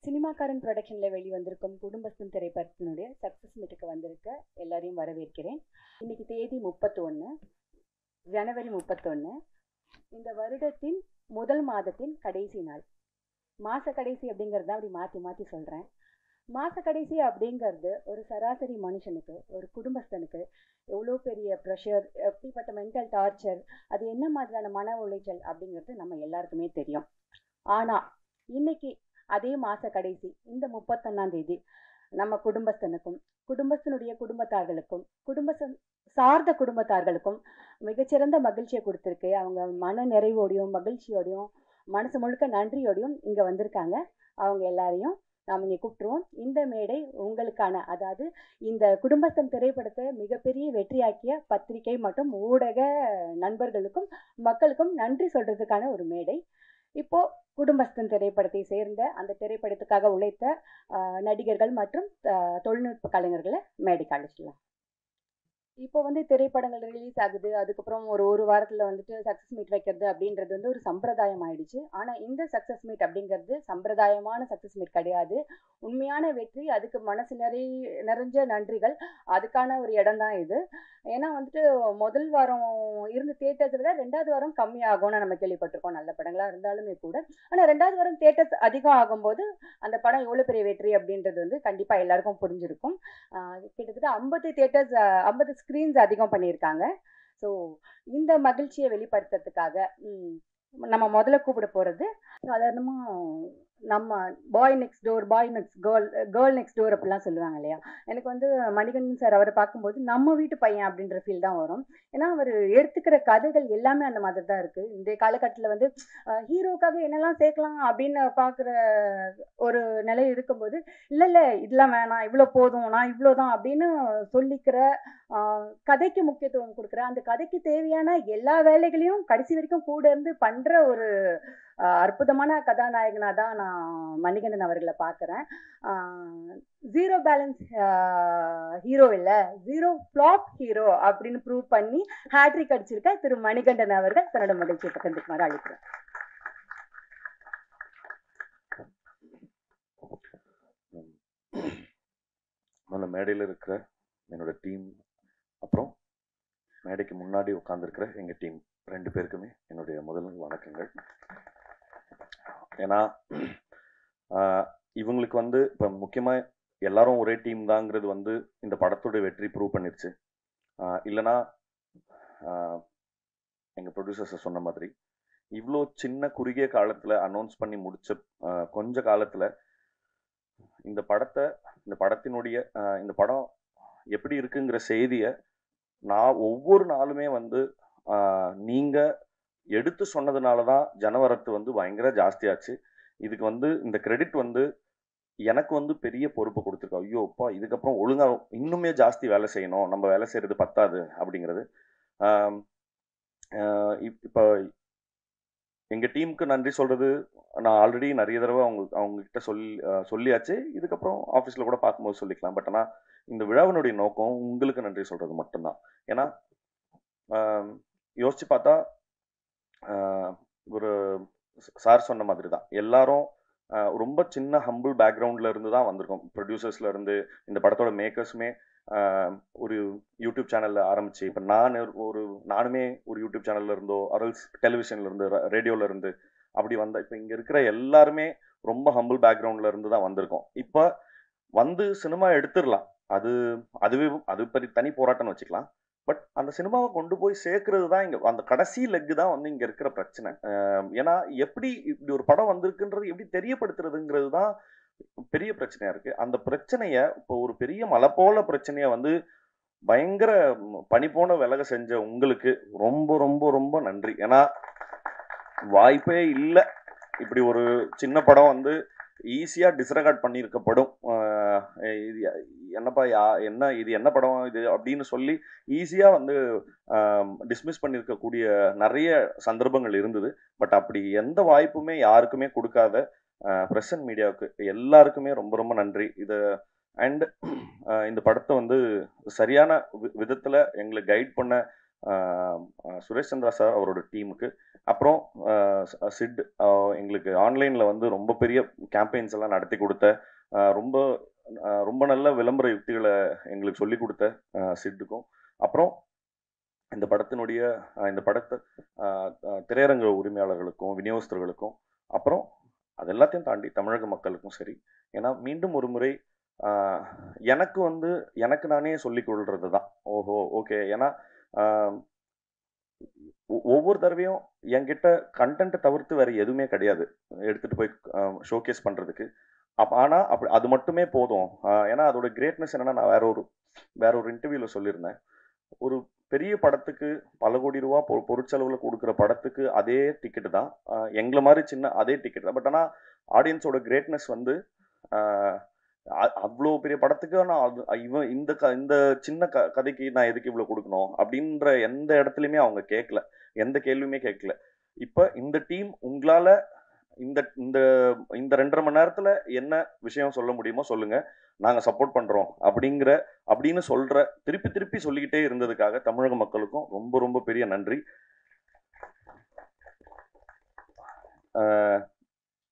சினிமாக்காரன் ப்ரொடக்ஷனில் வெளிவந்திருக்கும் குடும்பஸ்தன் திரைப்படத்தினுடைய சக்ஸஸ் மீட்டுக்கு வந்திருக்க எல்லாரையும் வரவேற்கிறேன். இன்னைக்கு தேதி 31 ஜனவரி 31. இந்த வருடத்தின் முதல் மாதத்தின் கடைசி நாள். மாத கடைசி அப்படிங்கிறது தான் அப்படி மாற்றி மாற்றி சொல்கிறேன். மாத கடைசி அப்படிங்கிறது ஒரு சராசரி மனுஷனுக்கு, ஒரு குடும்பஸ்தனுக்கு எவ்வளோ பெரிய ப்ரெஷர், எப்படிப்பட்ட மென்டல் டார்ச்சர், அது என்ன மாதிரியான மன உளைச்சல் அப்படிங்கிறது நம்ம எல்லாருக்குமே தெரியும். ஆனால் இன்னைக்கு அதே மாத கடைசி இந்த 31ஆம் தேதி நம்ம குடும்பஸ்தனுக்கும், குடும்பத்தினுடைய குடும்பத்தார்களுக்கும், சார்ந்த குடும்பத்தார்களுக்கும் மிகச்சிறந்த மகிழ்ச்சியை கொடுத்துருக்கு. அவங்க மன நிறைவோடையும் மகிழ்ச்சியோடையும் மனசு முழுக்க நன்றியோடையும் இங்கே வந்திருக்காங்க. அவங்க எல்லாரையும் நாம் இங்கே கூப்பிட்டுருவோம். இந்த மேடை உங்களுக்கான, அதாவது இந்த குடும்பஸ்தன் திரைப்படத்தை மிகப்பெரிய வெற்றியாக்கிய பத்திரிகை மற்றும் ஊடக நண்பர்களுக்கும் மக்களுக்கும் நன்றி சொல்றதுக்கான ஒரு மேடை. இப்போ குடும்பஸ்தன் திரைப்படத்தை சேர்ந்த, அந்த திரைப்படத்துக்காக உழைத்த நடிகர்கள் மற்றும் தொழில்நுட்ப கலைஞர்களை மேடைக்கு அழைச்சிடலாம். இப்போ திரைப்படங்கள் ரிலீஸ் ஆகுது, அதுக்கப்புறம் ஒரு வாரத்தில் சக்ஸஸ் மீட் வைக்கிறது அப்படின்றது ஒரு சம்பிரதாயம் ஆயிடுச்சு. ஆனால் இந்த சக்ஸஸ் மீட் அப்படிங்கிறது சம்பிரதாயமான சக்ஸஸ் மீட் கிடையாது. உண்மையான வெற்றி, அதுக்கு மனசு நிறைஞ்ச நன்றிகள், அதுக்கான ஒரு இடம் தான் இது. ஏன்னா முதல் வாரம் இருந்த தியேட்டர்ஸை விட 2வது வாரம் கம்மியாகும்னு நம்ம கேள்விப்பட்டிருக்கோம், நல்ல படங்களாக இருந்தாலுமே கூட. ஆனால் 2வது வாரம் தியேட்டர்ஸ் அதிகம் ஆகும்போது அந்த படம் எவ்வளோ பெரிய வெற்றி அப்படின்றது கண்டிப்பாக எல்லாருக்கும் புரிஞ்சிருக்கும். கிட்டத்தட்ட 50 தியேட்டர்ஸ், 50 ஸ்க்ரீன்ஸ் அதிகம் பண்ணியிருக்காங்க. ஸோ இந்த மகிழ்ச்சியை வெளிப்படுத்துறதுக்காக நம்ம முதல்ல கூப்பிட போகிறது சாதாரணமாக நம்ம bye next door, girl next door அப்படிலாம் சொல்லுவாங்க இல்லையா. எனக்கு மணிகண்டன் சார் அவரை பார்க்கும்போது நம்ம வீட்டு பையன் அப்படின்ற ஃபீல் தான் வரும். ஏன்னா அவர் எடுத்துக்கிற கதைகள் எல்லாமே அந்த மாதிரி தான் இருக்குது. இந்த காலகட்டத்தில் ஹீரோக்காக என்னெல்லாம் சேர்க்கலாம் அப்படின்னு பார்க்குற ஒரு நிலை இருக்கும்போது, இல்லை இதெல்லாம் வேணாம், இவ்வளோ போதும், நான் இவ்வளோதான் அப்படின்னு சொல்லிக்கிற, கதைக்கு முக்கியத்துவம் கொடுக்குற, அந்த கதைக்கு தேவையான எல்லா வேலைகளையும் கடைசி வரைக்கும் கூட இருந்து பண்ணுற ஒரு அற்புதமான கதாநாயகனாக தான் நான் மணிகண்டன் அவர்களை பார்க்குறேன். ஜீரோ பேலன்ஸ் ஹீரோ இல்லை, ஜீரோ ஃப்ளாப் ஹீரோ அப்படின்னு ப்ரூவ் பண்ணி ஹேட்ரிக் அடிச்சிருக்க திரு மணிகண்டன் அவர்கள் தன்னோட மகிழ்ச்சியை பகிர்ந்துக்குமாறு அழைக்கிறேன். மேடையில் இருக்கிற என்னோட டீம், அப்புறம் மேடைக்கு முன்னாடி உட்காந்துருக்கிற எங்கள் டீம் 2 பேருக்குமே என்னுடைய முதல் வணக்கங்கள். ஏன்னா இவங்களுக்கு இப்போ முக்கியமாக எல்லாரும் ஒரே டீம் தாங்கிறது இந்த படத்தோட வெற்றி ப்ரூவ் பண்ணிருச்சு. இல்லைனா எங்கள் ப்ரொடியூசர்ஸை சொன்ன மாதிரி இவ்வளோ சின்ன குறுகிய காலத்தில் அனௌன்ஸ் பண்ணி முடிச்ச கொஞ்ச காலத்தில் இந்த படத்தினுடைய இந்த படம் எப்படி இருக்குங்கிற செய்தியை நான் ஒவ்வொரு நாளுமே நீங்கள் எடுத்து சொன்னதுனால தான் ஜனவரத்து பயங்கர ஜாஸ்தியாச்சு. இதுக்கு இந்த கிரெடிட் எனக்கு பெரிய பொறுப்பு கொடுத்துருக்கு. ஐயோப்பா, இதுக்கப்புறம் ஒழுங்காக இன்னுமே ஜாஸ்தி வேலை செய்யணும், நம்ம வேலை செய்கிறது பத்தாது அப்படிங்கிறது. இப்போ எங்கள் டீமுக்கு நன்றி சொல்கிறது நான் ஆல்ரெடி நிறைய தடவை அவங்கக்கிட்ட சொல்லியாச்சு. இதுக்கப்புறம் ஆஃபீஸில் கூட பார்க்கும்போது சொல்லிக்கலாம். பட் ஆனால் இந்த விழாவினுடைய நோக்கம் உங்களுக்கு நன்றி சொல்கிறது மட்டும்தான். ஏன்னா யோசிச்சு பார்த்தா ஒரு சார் சொன்ன மாதிரி தான் எல்லாரும் ரொம்ப சின்ன ஹம்பிள் பேக்ரவுண்டில் இருந்து தான் வந்திருக்கோம். ப்ரொடியூசர்ஸில் இருந்து இந்த படத்தோட மேக்கர்ஸுமே ஒரு யூடியூப் சேனலில் ஆரம்பிச்சு, இப்போ நானுமே ஒரு யூடியூப் சேனலில் இருந்தோ, அரல்ஸ் டெலிவிஷன்ல இருந்து, ரேடியோவில் இருந்து அப்படி இப்போ இங்கே இருக்கிற எல்லாருமே ரொம்ப ஹம்பிள் பேக்ரவுண்டில் இருந்து தான் வந்திருக்கோம். இப்போ சினிமா எடுத்துடலாம், அது பற்றி தனி போராட்டம்னு வச்சுக்கலாம். பட் அந்த சினிமாவை கொண்டு போய் சேர்க்கறது தான் இங்கே அந்த கடைசி லெக்கு தான் இங்கே இருக்கிற பிரச்சனை. ஏன்னா எப்படி இப்படி ஒரு படம் வந்திருக்குன்றது எப்படி தெரியப்படுத்துறதுங்கிறது தான் பெரிய பிரச்சனையா இருக்கு. அந்த பிரச்சனையை இப்போ ஒரு பெரிய மலை போல பிரச்சனையை பயங்கர பனி போன விலக செஞ்ச உங்களுக்கு ரொம்ப ரொம்ப ரொம்ப நன்றி. ஏன்னா வாய்ப்பே இல்லை இப்படி ஒரு சின்ன படம் ஈஸியாக டிஸ்ரெகார்ட் பண்ணியிருக்கப்படும். இது என்னப்பா இது என்ன படம் இது அப்படின்னு சொல்லி ஈஸியாக டிஸ்மிஸ் பண்ணியிருக்கக்கூடிய நிறைய சந்தர்ப்பங்கள் இருந்தது. பட் அப்படி எந்த வாய்ப்புமே யாருக்குமே கொடுக்காத ப்ரெஸ் அண்ட் மீடியாவுக்கு எல்லாருக்குமே ரொம்ப ரொம்ப நன்றி. அண்ட் இந்த படத்தை சரியான விதத்தில் எங்களை கைட் பண்ண சுரேஷ் சந்திரா சார் அவரோட டீமுக்கு, அப்புறம் சிட் எங்களுக்கு ஆன்லைனில் வந்து ரொம்ப பெரிய கேம்பெயின்ஸ் எல்லாம் நடத்தி கொடுத்த, ரொம்ப ரொம்ப நல்ல விளம்பர யுக்திகளை எங்களுக்கு சொல்லி கொடுத்த சிட்டுக்கும், அப்புறம் இந்த படத்தினுடைய இந்த படத்தை திரையரங்க உரிமையாளர்களுக்கும் விநியோகஸ்தர்களுக்கும், அப்புறம் அது எல்லாத்தையும் தாண்டி தமிழக மக்களுக்கும் சரி. ஏன்னா மீண்டும் ஒரு முறை எனக்கு வந்து எனக்கு நானே சொல்லிக் கொள்றது தான். ஓஹோ ஓகே. ஏன்னா ஒவ்வொரு தடவையும் என்கிட்ட கண்டென்ட்டை தவிர்த்து வேற எதுவுமே கிடையாது எடுத்துட்டு போய் ஷோகேஸ் பண்றதுக்கு. ஆனால் அப்படி அது மட்டுமே போதும். ஏன்னா அதோட கிரேட்னஸ் என்னன்னா, நான் வேற ஒரு இன்டர்வியூவில் சொல்லியிருந்தேன். ஒரு பெரிய படத்துக்கு பல கோடி ரூபா பொருட்செலவில் கொடுக்குற படத்துக்கு அதே டிக்கெட்டு தான், எங்களை மாதிரி சின்ன அதே டிக்கெட் தான். பட் ஆனால் ஆடியன்ஸோட கிரேட்னஸ் வந்து அவ்வளோ பெரிய படத்துக்கு நான் இவன் இந்த சின்ன கதைக்கு நான் எதுக்கு இவ்வளோ கொடுக்கணும் அப்படின்ற எந்த இடத்துலையுமே அவங்க கேட்கல, எந்த கேள்வியுமே கேட்கல. இப்போ இந்த டீம் உங்களால் இந்த இந்த இந்த 2.5 மணி நேரத்தில் என்ன விஷயம் சொல்ல முடியுமோ சொல்லுங்க, நாங்கள் சப்போர்ட் பண்ணுறோம் அப்படின்னு திருப்பி திருப்பி சொல்லிக்கிட்டே இருந்ததுக்காக தமிழக மக்களுக்கும் ரொம்ப ரொம்ப பெரிய நன்றி.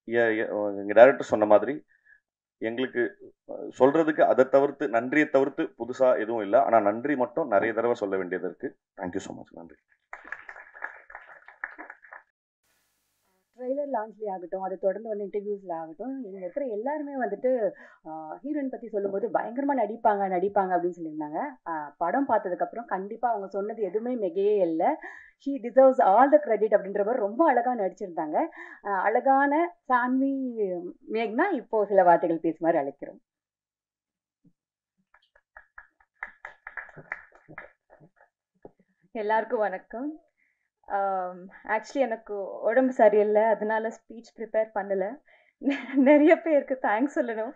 எங்கள் டைரக்டர் சொன்ன மாதிரி எங்களுக்கு சொல்றதுக்கு அதை தவிர்த்து, நன்றியை தவிர்த்து புதுசா எதுவும் இல்லை. ஆனா நன்றி மட்டும் நிறைய தடவை சொல்ல வேண்டியது இருக்கு. Thank you so much. நன்றி. ட்ரெய்லர் லான்ச்லேயே ஆகட்டும், அதை தொடர்ந்து வந்து இன்டர்வியூஸில் ஆகட்டும், இங்கே இருக்கிற எல்லாருமே வந்துட்டு ஹீரோயின் பற்றி சொல்லும்போது பயங்கரமாக நடிப்பாங்க அப்படின்னு சொல்லியிருந்தாங்க. படம் பார்த்ததுக்கப்புறம் கண்டிப்பாக அவங்க சொன்னது எதுவுமே மிகையே இல்லை. She deserves all the credit அப்படின்ற மாதிரி ரொம்ப அழகாக நடிச்சிருந்தாங்க. அழகான சான்வி மேக்னா இப்போ சில வார்த்தைகள் பேசுமாறு அழைக்கிறோம். எல்லாருக்கும் வணக்கம். ஆக்சுவலி எனக்கு உடம்பு சரியில்லை, அதனால ஸ்பீச் ப்ரிப்பேர் பண்ணலை. நிறைய பேருக்கு தேங்க்ஸ் சொல்லணும்.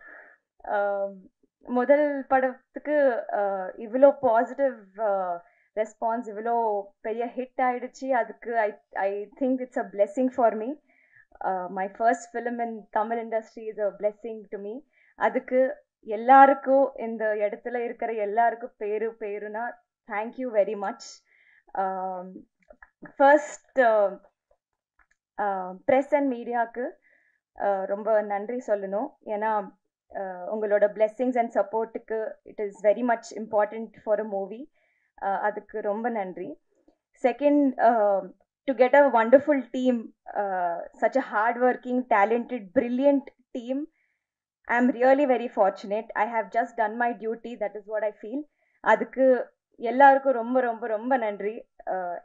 முதல் படத்துக்கு இவ்வளோ பாசிட்டிவ் ரெஸ்பான்ஸ், இவ்வளோ பெரிய ஹிட் ஆயிடுச்சு. அதுக்கு I think it's a blessing for me. My first film in Tamil industry is a blessing to me. அதுக்கு எல்லாருக்கும், இந்த இடத்துல இருக்கிற எல்லாருக்கும் பேருனா thank you very much. First press and மீடியாவுக்கு ரொம்ப நன்றி சொல்லணும். ஏன்னா உங்களோட பிளெஸ்ஸிங்ஸ் அண்ட் சப்போர்ட்டுக்கு it is very much important for a movie. அதுக்கு ரொம்ப நன்றி. Second, to get a wonderful team, such a hard-working, talented, brilliant team. I'm really very fortunate. I have just done my duty. That is what I feel. அதுக்கு எல்லாருக்கும் ரொம்ப ரொம்ப ரொம்ப நன்றி.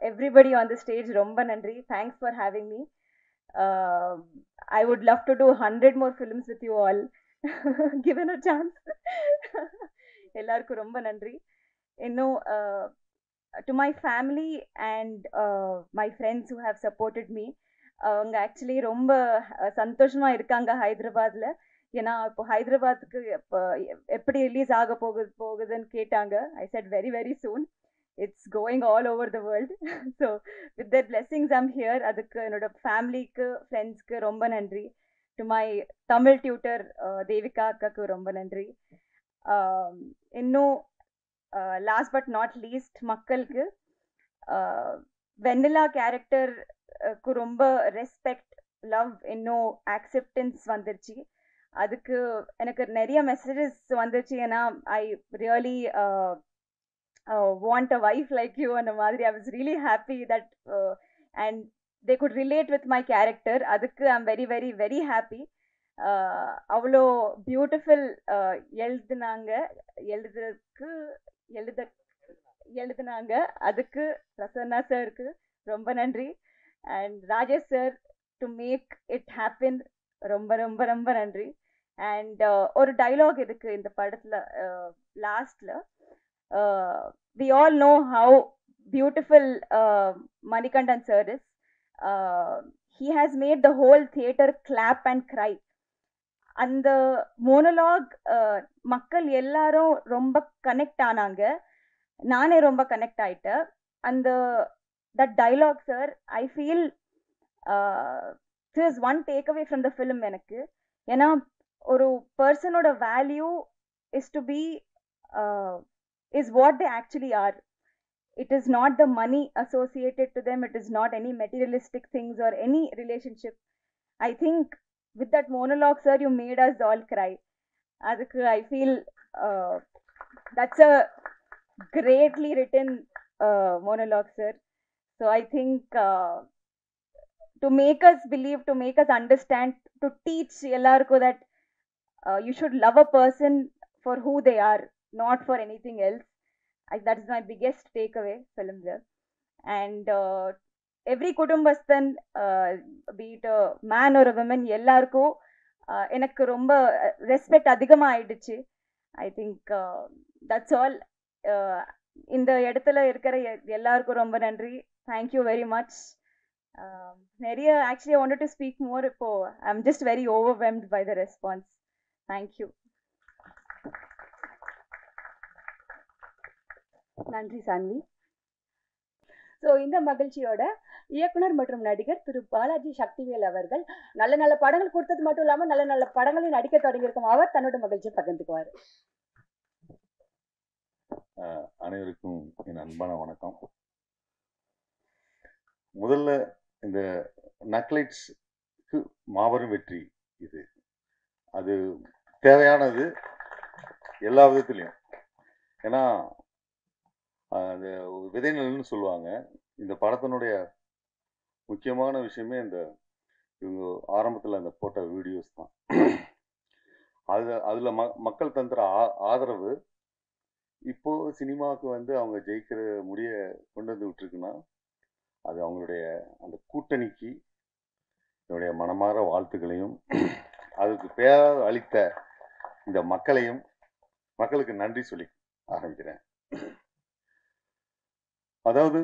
Everybody on the stage ரொம்ப நன்றி. Thanks for having me. I would love to do 100 more films with you all given a chance. எல்லாருக்கும் ரொம்ப நன்றி. இன்னும் to my family and my friends who have supported me, அவங்க actually ரொம்ப சந்தோஷமா இருக்காங்க ஹைதராபாத்ல. ஏன்னா இப்போ ஹைதராபாத்துக்கு எப்படி ரிலீஸ் ஆக போகுதுன்னு கேட்டாங்க. ஐ said very very soon. It's going all over the world. So with that blessings I'm here. அதுக்கு என்னோட ஃபேமிலிக்கு, ஃப்ரெண்ட்ஸ்க்கு ரொம்ப நன்றி. To my Tamil tutor Devika அக்காவுக்கு ரொம்ப நன்றி. இன்னும் லாஸ்ட் பட் நாட் லீஸ்ட், மக்களுக்கு வெண்ணிலா கேரக்டருக்கு ரொம்ப ரெஸ்பெக்ட், லவ், இன்னும் ஆக்செப்டன்ஸ் வந்துருச்சு. அதுக்கு எனக்கு நிறைய மெசேஜஸ் வந்துச்சு. ஏன்னா I really want a wife like you அந்த மாதிரி. I was really happy that and they could relate with my character. அதுக்கு I'm very very very happy. அவ்வளோ பியூட்டிஃபுல் எழுதுனாங்க. அதுக்கு பிரசன்னா சாருக்கு ரொம்ப நன்றி. And Rajesh sir, to make it happen, ரொம்ப ரொம்ப ரொம்ப நன்றி. அண்ட் ஒரு டைலாக் இருக்கு இந்த படத்துல லாஸ்ட்ல. we all know how beautiful Manikandan sir is. He has made the whole theater clap and cry. அந்த மோனோலாக் மக்கள் எல்லாரும் ரொம்ப கனெக்ட் ஆனாங்க. நானே ரொம்ப கனெக்ட் ஆயிட்டேன். அந்த that dialogue sir, I feel there is one takeaway from the film எனக்கு. ஏன்னா ஒரு பர்சனோட value is to be is what they actually are. it is not the money associated to them, it is not any materialistic things or any relationship. I think with that monologue, sir, you made us all cry. Adukku I feel that's a greatly written monologue, sir. So I think to make us believe, to make us understand, to teach ellarku that you should love a person for who they are, not for anything else. That is my biggest takeaway film there. And every kudumbasthan, be it a man or a woman, ellarku எனக்கு ரொம்ப respect அதிகமாக ஆயிடுச்சு. I think that's all. இந்த இடத்துல இருக்கிற எல்லாருக்கும் ரொம்ப நன்றி. Thank you very much. நிறைய actually I wanted to speak more. இப்போ I am just very overwhelmed by the response. Thank you. நன்றி சான்வி. ஸோ இந்த மகிழ்ச்சியோட இயக்குனர் மற்றும் நடிகர் திரு பாலாஜி சக்திவேல் அவர்கள் நல்ல நல்ல படங்கள் கொடுத்தது மட்டும் இல்லாமல் நல்ல நல்ல படங்களை நடிக்க தொடங்கியிருக்கும். அவர் தன்னோட மகிழ்ச்சியை பகிர்ந்துக்குவார். அனைவருக்கும் என் அன்பான வணக்கம். முதல்ல இந்த நக்லைட்ஸ்க்கு மாபெரும் வெற்றி இது. அது தேவையானது எல்லா விதத்துலையும். ஏன்னா அந்த விதைநெல்னு சொல்லுவாங்க. இந்த படத்தினுடைய முக்கியமான விஷயமே இந்த இவங்க ஆரம்பத்தில் அந்த போட்ட வீடியோஸ் தான். அதில் மக்கள் தந்துற ஆதரவு இப்போ சினிமாவுக்கு வந்து அவங்க ஜெயிக்கிற முடிய கொண்டு வந்து விட்டுருக்குன்னா அது அவங்களுடைய அந்த கூட்டணிக்கு என்னுடைய மனமாற வாழ்த்துக்களையும் அதுக்கு பேர் அளித்த இந்த மக்களுக்கு நன்றி சொல்லி ஆரம்பிக்கிறேன். அதாவது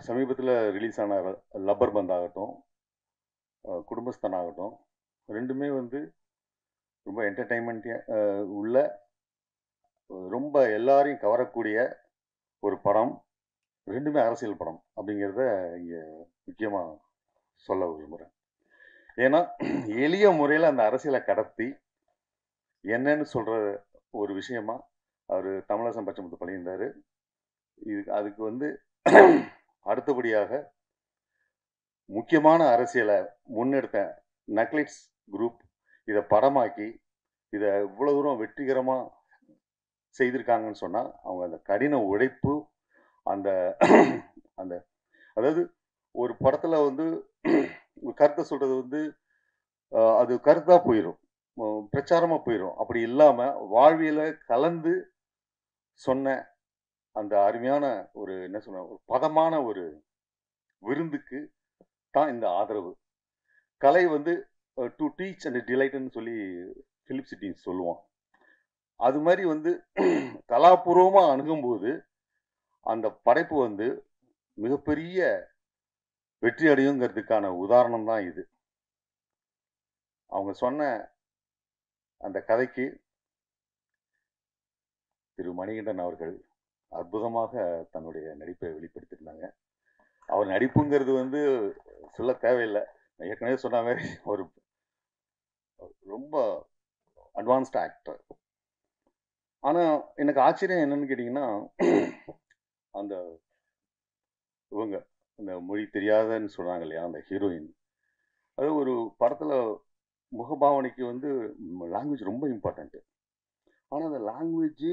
சமீபத்தில் ரிலீஸ் ஆன லப்பர் பந்த் ஆகட்டும், குடும்பஸ்தன் ஆகட்டும், ரெண்டுமே வந்து ரொம்ப என்டர்டெயின்மெண்ட்டாக உள்ள ரொம்ப எல்லாரையும் கவரக்கூடிய ஒரு படம். ரெண்டுமே அரசியல் படம் அப்படிங்கிறத இங்கே முக்கியமாக சொல்ல விரும்புகிறேன். ஏன்னா எளிய முறையில் அந்த அரசியலை கடத்தி என்னன்னு சொல்கிற ஒரு விஷயமா அவர் தமிழரசன் பச்சைமுத்து பண்ணியிருந்தார். அதுக்கு வந்து அடுத்தபடியாக முக்கியமான அரசியலை முன்னெடுத்த நக்லைட்ஸ் குரூப் இதை படமாக்கி இதை இவ்வளோ தூரம் வெற்றிகரமாக செய்திருக்காங்கன்னு சொன்னால் அவங்க அந்த கடின உழைப்பு, அந்த அந்த அதாவது ஒரு படத்தில் வந்து கருத்தை சொல்கிறது வந்து அது கருத்தாக போயிடும், பிரச்சாரமாக போயிடும். அப்படி இல்லாமல் வாழ்வியலை கலந்து சொன்ன அந்த அருமையான ஒரு என்ன சொன்ன ஒரு பதமான ஒரு விருந்துக்கு தான் இந்த ஆதரவு. கலை வந்து டு டீச் அண்ட் டிலைட்னு சொல்லி பிலிப் சிட்டின்னு சொல்லுவோம். அது மாதிரி வந்து கலாபூர்வமாக அணுகும்போது அந்த படைப்பு வந்து மிகப்பெரிய வெற்றி அடையுங்கிறதுக்கான உதாரணம் தான் இது. அவங்க சொன்ன அந்த கதைக்கு திரு மணிகண்டன் அவர்கள் அற்புதமாக தன்னுடைய நடிப்பை வெளிப்படுத்தியிருந்தாங்க. அவர் நடிப்புங்கிறது வந்து சொல்ல தேவையில்லை, ஏற்கனவே சொன்ன மாதிரி ஒரு ரொம்ப அட்வான்ஸ்டு ஆக்டர். ஆனால் எனக்கு ஆச்சரியம் என்னன்னு கேட்டிங்கன்னா, அந்த இவங்க அந்த மொழி தெரியாதன்னு சொல்கிறாங்க இல்லையா, அந்த ஹீரோயின், அது ஒரு படத்தில் முகபாவனைக்கு வந்து லாங்குவேஜ் ரொம்ப இம்பார்ட்டண்ட்டு. ஆனால் அந்த லாங்குவேஜ்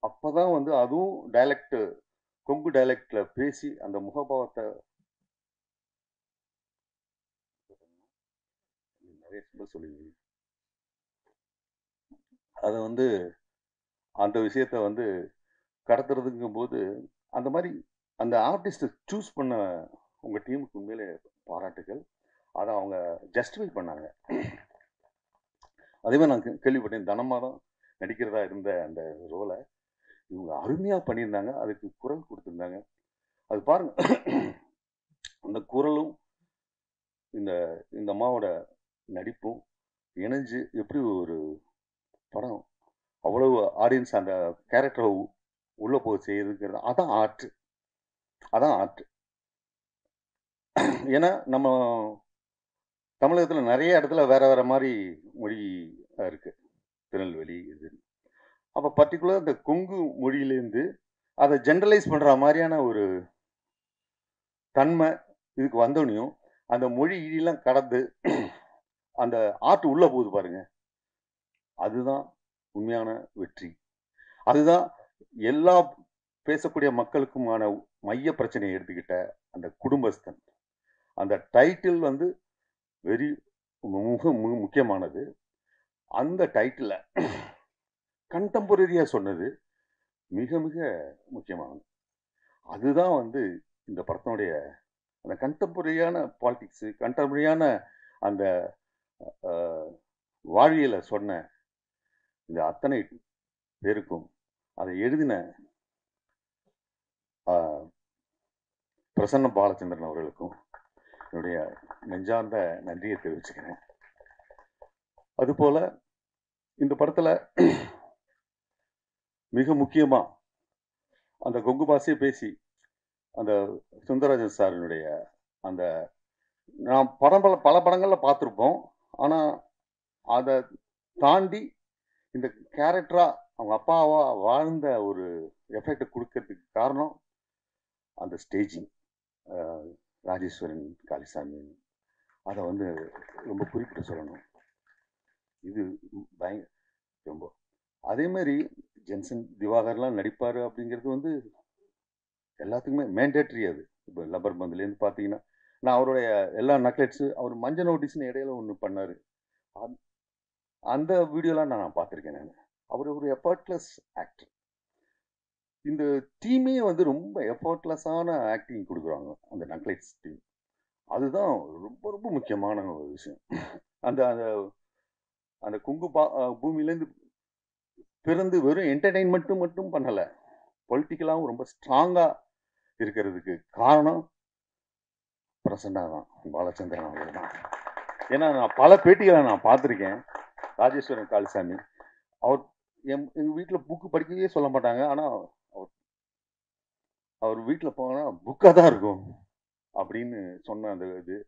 அப்போ தான் வந்து அதுவும் டைலக்ட், கொங்கு டைலக்டில் பேசி அந்த முகபாவத்தை நிறைய சொல்லி அதை வந்து அந்த விஷயத்த வந்து கடத்துறதுங்கும் போது அந்த மாதிரி அந்த ஆர்டிஸ்ட்டை சூஸ் பண்ண உங்கள் டீமுக்கு உண்மையிலே பாராட்டுகள். அதை அவங்க ஜஸ்டிஃபை பண்ணாங்க. அதே மாதிரி நான் கேள்விப்பட்டேன், தனமாக தான் நடிக்கிறதா இருந்த அந்த ரோலை இவங்க அருமையாக பண்ணியிருந்தாங்க. அதுக்கு குரல் கொடுத்துருந்தாங்க. அது பாருங்க, அந்த குரலும் இந்த இந்த அம்மாவோட நடிப்பும் இணைஞ்சு எப்படி ஒரு படம் அவ்வளவு ஆடியன்ஸ் அந்த கேரக்டரை உள்ளே போக செய்யுதுங்கிறது அதான் ஆர்ட். ஏன்னா நம்ம தமிழகத்தில் நிறைய இடத்துல வேற வேற மாதிரி மொழி இருக்குது. திருநெல்வேலி இது, அப்போ பர்டிகுலர் இந்த கொங்கு மொழியிலேருந்து அதை ஜென்ரலைஸ் பண்ணுற மாதிரியான ஒரு தன்மை இதுக்கு வந்தோடனையும் அந்த மொழி இடியெல்லாம் கடந்து அந்த ஆர்ட் உள்ளே போகுது பாருங்க, அதுதான் உண்மையான வெற்றி. அதுதான் எல்லா பேசக்கூடிய மக்களுக்குமான மைய பிரச்சனையை எடுத்துக்கிட்ட அந்த குடும்பஸ்தன். அந்த டைட்டில் வந்து வெரி முக்கியமானது. அந்த டைட்டில் கண்டெம்பரரியாக சொன்னது மிக மிக முக்கியமானது. அதுதான் வந்து இந்த படத்தினுடைய அந்த கண்டெம்பரரியான பாலிடிக்ஸு, கண்டெம்பரரியான அந்த வாழ்வியலை சொன்ன இந்த அத்தனை பேருக்கும், அதை எழுதின பிரசன்ன பாலச்சந்திரன் அவர்களுக்கும் என்னுடைய நெஞ்சார்ந்த நன்றியை தெரிவிச்சுக்கிறேன். அதுபோல் இந்த படத்தில் மிக முக்கியமாக அந்த கொங்கு பாஷையை பேசி அந்த சுந்தரராஜன் சாரினுடைய அந்த நான் பல படங்களில் பார்த்துருப்போம். ஆனால் அதை தாண்டி இந்த கேரக்டராக அவங்க அப்பாவா வாழ்ந்த ஒரு எஃபெக்ட் கொடுக்கறதுக்கு காரணம் அந்த ஸ்டேஜிங். ராஜேஸ்வரன் காளிசாமி அதை வந்து ரொம்ப குறிப்பிட்டு சொல்லணும். இது ரொம்ப அதேமாரி ஜென்சன் திவாகர்லாம் நடிப்பார் அப்படிங்கிறது வந்து எல்லாத்துக்குமே மேண்டேட்ரி. அது இப்போ லப்பர் பந்துலேருந்து பார்த்தீங்கன்னா, நான் அவருடைய எல்லா நக்லெட்ஸு, அவர் மஞ்சள் நோட்டீஸ்னு இடையில ஒன்று பண்ணார், அந்த வீடியோலாம் நான் பார்த்துருக்கேன். அவர் ஒரு எஃபர்ட்லெஸ் ஆக்டர். இந்த டீமே வந்து ரொம்ப எஃபர்ட்லெஸ்ஸான ஆக்டிங் கொடுக்குறாங்க அந்த நக்லைட்ஸ் டீம். அதுதான் ரொம்ப ரொம்ப முக்கியமான ஒரு விஷயம். அந்த அந்த அந்த கொங்கு பூமியிலேருந்து பிறந்து வெறும் என்டர்டெயின்மெண்ட்டும் மட்டும் பண்ணலை, பொலிட்டிக்கலாகவும் ரொம்ப ஸ்ட்ராங்காக இருக்கிறதுக்கு காரணம் பிரசன்னா தான், பாலச்சந்திரன் அவர்கள் தான். ஏன்னா நான் பல பேட்டிகளை நான் பார்த்துருக்கேன். ராஜேஸ்வரன் காளிசாமி அவர் எங்கள் வீட்டில் புக்கு படிக்கவே சொல்ல மாட்டாங்க, ஆனால் அவர் வீட்டில் போனால் புக்காக தான் இருக்கும் அப்படின்னு சொன்ன அந்த இது,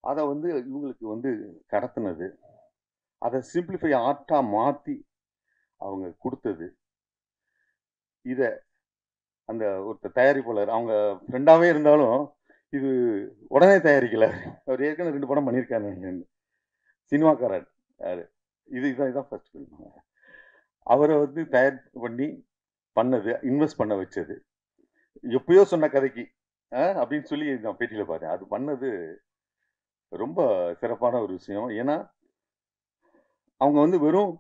அதை வந்து இவங்களுக்கு வந்து கடத்தினது, அதை சிம்பிளிஃபை ஆர்ட்டாக மாற்றி அவங்க கொடுத்தது. இதை அந்த ஒருத்தர் தயாரிப்பாளர் அவங்க ஃப்ரெண்டாகவே இருந்தாலும் இது உடனே தயாரிக்கல, அவர் ஏற்கனவே 2 படம் பண்ணியிருக்காரு சினிமாக்காரர் யார், இதுதான் ஃபர்ஸ்ட் ஃபிலிம். அவரை வந்து தயார் பண்ணி பண்ணது, இன்வெஸ்ட் பண்ண வச்சது, எப்பயோ சொன்ன கதைக்கு அப்படின்னு சொல்லி நான் பேட்டியில் பார்த்தேன். அது பண்ணது ரொம்ப சிறப்பான ஒரு விஷயம். ஏன்னா அவங்க வந்து வெறும்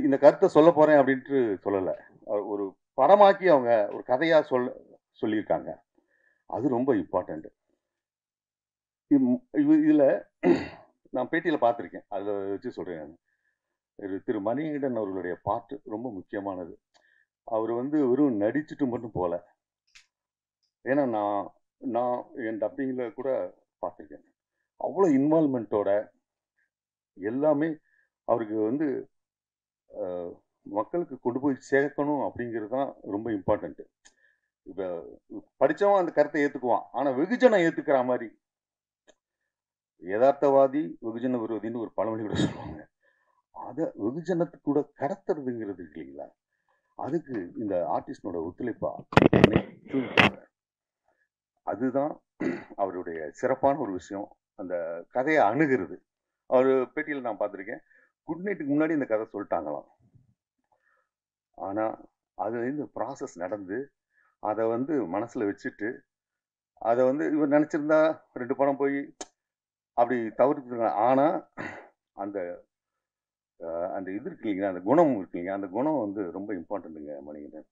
இந்த கருத்தை சொல்ல போகிறேன் அப்படின்ட்டு சொல்லலை, ஒரு படமாக்கி அவங்க ஒரு கதையாக சொல்லியிருக்காங்க. அது ரொம்ப இம்பார்ட்டண்ட்டு. இதில் நான் பேட்டியில் பார்த்துருக்கேன், அதில் வச்சு சொல்கிறேன். திரு மணிகண்டன் அவர்களுடைய பாட்டு ரொம்ப முக்கியமானது. அவர் வந்து வெறும் நடிச்சுட்டு மட்டும் போகல. ஏன்னா நான் என் டப்பிங்கில் கூட பார்த்துருக்கேன், அவ்வளோ இன்வால்மெண்ட்டோட எல்லாமே அவருக்கு வந்து மக்களுக்கு கொண்டு போய் சேர்க்கணும் அப்படிங்கிறது தான் ரொம்ப இம்பார்ட்டண்ட்டு. இப்போ படித்தவன் அந்த கருத்தை ஏற்றுக்குவான், ஆனால் வெகுஜனை ஏற்றுக்கிற மாதிரி, யதார்த்தவாதி வெகுஜன விரோதின்னு ஒரு பழமொழி கூட சொல்லுவாங்க, அதை வெகுஜனத்துக்கு கூட கடத்துறதுங்கிறது இல்லைங்களா, அதுக்கு இந்த ஆர்டிஸ்டனோட ஒத்துழைப்பா அதுதான் அவருடைய சிறப்பான ஒரு விஷயம். அந்த கதையை அணுகிறது. அவர் பேட்டியில் நான் பார்த்துருக்கேன், குட் நைட்டுக்கு முன்னாடி இந்த கதை சொல்லிட்டாங்களாம். ஆனால் அது இந்த ப்ராசஸ் நடந்து அதை வந்து மனசில் வச்சுட்டு அதை வந்து இவர் நினச்சிருந்தா 2 படம் போய் அப்படி தவிர்த்துருங்க. ஆனால் அந்த அந்த இது இருக்கு இல்லைங்க, அந்த குணம் இருக்கு இல்லைங்க, அந்த குணம் வந்து ரொம்ப இம்பார்ட்டண்ட்டுங்க. மணிகண்டன்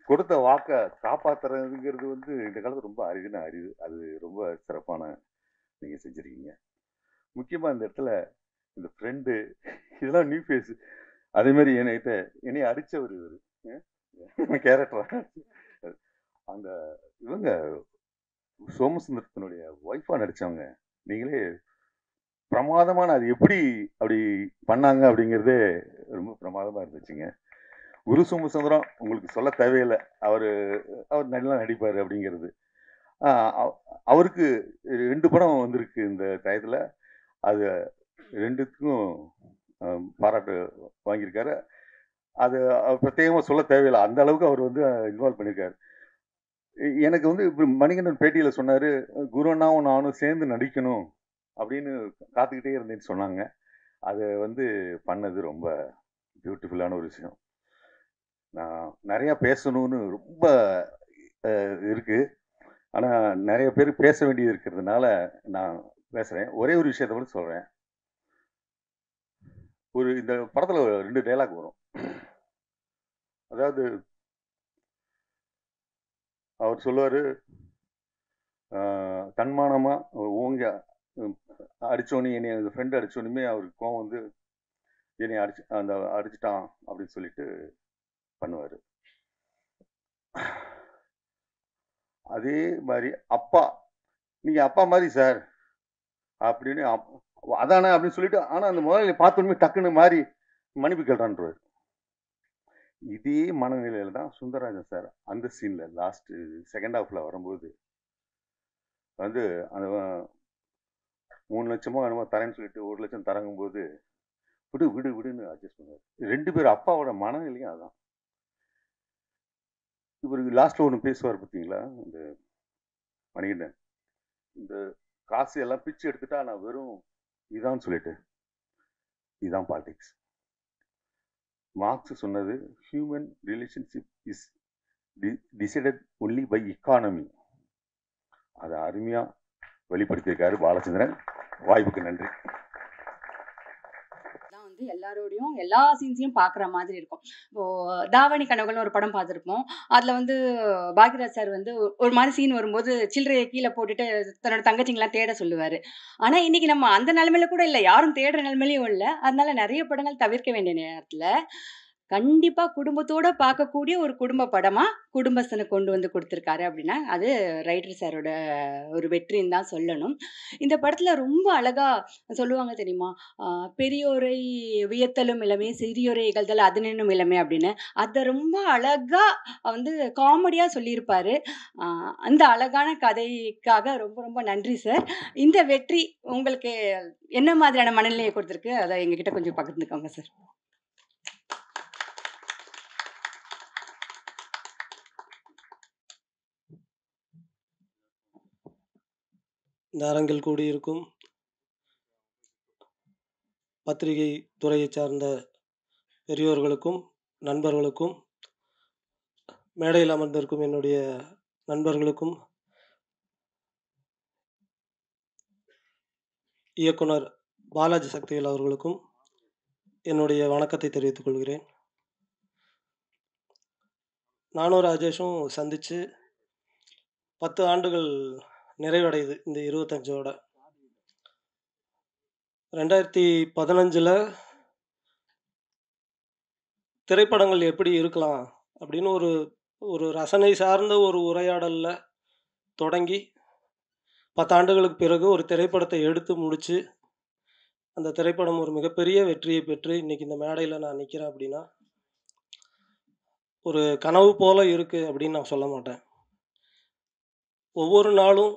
கொடுத்த வாக்கை காப்பாற்றுறதுங்கிறது வந்து இந்த காலத்தில் ரொம்ப அரிதுன்னு அறிவு. அது ரொம்ப சிறப்பான நீங்கள் செஞ்சுருக்கீங்க. முக்கியமாக இந்த இடத்துல இந்த ஃப்ரெண்டு இதெல்லாம் நியூ ஃபேஸ். அதேமாதிரி என்னை அடித்தவர் இவர் கேரக்டரா அந்த இவங்க சோமசுந்தரத்தினுடைய ஒய்ஃபாக நடித்தவங்க, நீங்களே பிரமாதமான, அது எப்படி அப்படி பண்ணாங்க அப்படிங்கிறதே ரொம்ப பிரமாதமாக இருந்துச்சுங்க. குரு சோமசுந்தரம் உங்களுக்கு சொல்ல தேவையில்லை, அவர் நல்லா நடிப்பார் அப்படிங்கிறது. அவருக்கு 2 படம் வந்திருக்கு இந்த டயத்தில், அது 2த்துக்கும் பாராட்டு வாங்கியிருக்காரு. அது பிரத்யேகமாக சொல்ல தேவையில்லை, அந்த அளவுக்கு அவர் வந்து இன்வால்வ் பண்ணியிருக்காரு. எனக்கு வந்து இப்போ மணிகண்டன் பேட்டியில் சொன்னார், குருண்ணாவும் நானும் சேர்ந்து நடிக்கணும் அப்படின்னு காத்துக்கிட்டே இருந்தேன்னு சொன்னாங்க. அது வந்து பண்ணது ரொம்ப பியூட்டிஃபுல்லான ஒரு விஷயம். நான் நிறையா பேசணும்னு ரொம்ப இருக்கு, ஆனால் நிறைய பேர் பேச வேண்டியது இருக்கிறதுனால நான் பேசுகிறேன். ஒரே ஒரு விஷயத்த மட்டும் சொல்கிறேன். இந்த படத்தில் 2 டைலாக் வரும். அதாவது அவர் சொல்லுவார், தன்மானமாக ஓங்க அடித்தோன்னே என்னை எங்கள் ஃப்ரெண்டு அடித்தோன்னுமே அவருக்கு கோவம் வந்து என்னை அடிச்சிட்டான் அப்படின்னு சொல்லிட்டு பண்ணுவார். அதே மாதிரி அப்பா, நீங்கள் அப்பா மாதிரி சார் அப்படின்னு அதானே அப்படின்னு சொல்லிட்டு, ஆனால் அந்த முதல்ல பார்த்தோன்னே டக்குன்னு மாதிரி மன்னிப்பு கேட்டான்றார். இதே மனநிலையில தான் சுந்தரராஜன் சார் அந்த சீனில் லாஸ்ட் செகண்ட் ஹாஃப்ல வரும்போது வந்து அந்த 3 லட்சமோ என்னமோ தரேன்னு சொல்லிட்டு 1 லட்சம் தரங்கும்போது விடு விடு விடுன்னு அட்ஜஸ்ட் பண்ணுவார். 2 பேர் அப்பாவோட மனநிலையும் அதான். இவருக்கு லாஸ்ட்ல ஒன்று பேசுவார் பார்த்தீங்களா, இந்த மணிகண்டன், இந்த காசு எல்லாம் பிச்சு எடுத்துட்டா நான் வெறும் இதான் சொல்லிட்டு, இதுதான் பாலிடிக்ஸ். மார்க்ஸ் சொன்னது human relationship is decided only by economy. அதை அருமையா வெளிப்படுத்தியிருக்காரு பாலச்சந்திரன். வாய்ப்புக்கு நன்றி. வந்து எல்லாரோடையும் எல்லா சீன்ஸையும் பார்க்குற மாதிரி இருக்கும். இப்போ தாவணி கனவுகள்னு ஒரு படம் பார்த்துருப்போம். அதில் வந்து பாக்யராஜ் சார் வந்து ஒரு மாதிரி சீன் வரும்போது சில்லறையை கீழே போட்டுட்டு தன்னோட தங்கச்சிங்கெல்லாம் தேட சொல்லுவார். ஆனால் இன்னைக்கு நம்ம அந்த நிலைமையில கூட இல்லை, யாரும் தேடுற நிலைமையிலையும் இல்லை. அதனால நிறைய படங்கள் தவிர்க்க வேண்டிய நேரத்தில் கண்டிப்பாக குடும்பத்தோட பார்க்கக்கூடிய ஒரு குடும்ப படமாக குடும்பஸ்தனை கொண்டு வந்து கொடுத்துருக்காரு அப்படின்னா அது ரைட்டர் சாரோட ஒரு வெற்றின்னு தான் சொல்லணும். இந்த படத்தில் ரொம்ப அழகாக சொல்லுவாங்க தெரியுமா, பெரியோரை வியத்தலும் இளமே, சிறியோரை இகழ்தல் அதனினும் இளமே அப்படின்னு. அதை ரொம்ப அழகாக வந்து காமெடியாக சொல்லியிருப்பாரு. அந்த அழகான கதைக்காக ரொம்ப ரொம்ப நன்றி சார். இந்த வெற்றி உங்களுக்கு என்ன மாதிரியான மனநிலையை கொடுத்துருக்கு, அதை எங்ககிட்ட கொஞ்சம் பகிர்ந்துக்கோங்க சார். இந்த அரங்கில் கூடியிருக்கும் பத்திரிகை துறையை சார்ந்த பெரியோர்களுக்கும் நண்பர்களுக்கும், மேடையில் அமர்ந்திருக்கும் என்னுடைய நண்பர்களுக்கும், இயக்குனர் பாலாஜி சக்திவேல் அவர்களுக்கும் என்னுடைய வணக்கத்தை தெரிவித்துக் கொள்கிறேன். நானும் ராஜேஷும் சந்தித்து 10 ஆண்டுகள் நிறைவடையுது இந்த 25ஓட. 2015 திரைப்படங்கள் எப்படி இருக்கலாம் அப்படின்னு ஒரு ரசனை சார்ந்த ஒரு உரையாடலில் தொடங்கி 10 ஆண்டுகளுக்கு பிறகு ஒரு திரைப்படத்தை எடுத்து முடித்து அந்த திரைப்படம் ஒரு மிகப்பெரிய வெற்றியை பெற்று இன்றைக்கி இந்த மேடையில் நான் நிற்கிறேன் அப்படின்னா ஒரு கனவு போல இருக்குது அப்படின்னு நான் சொல்ல மாட்டேன். ஒவ்வொரு நாளும்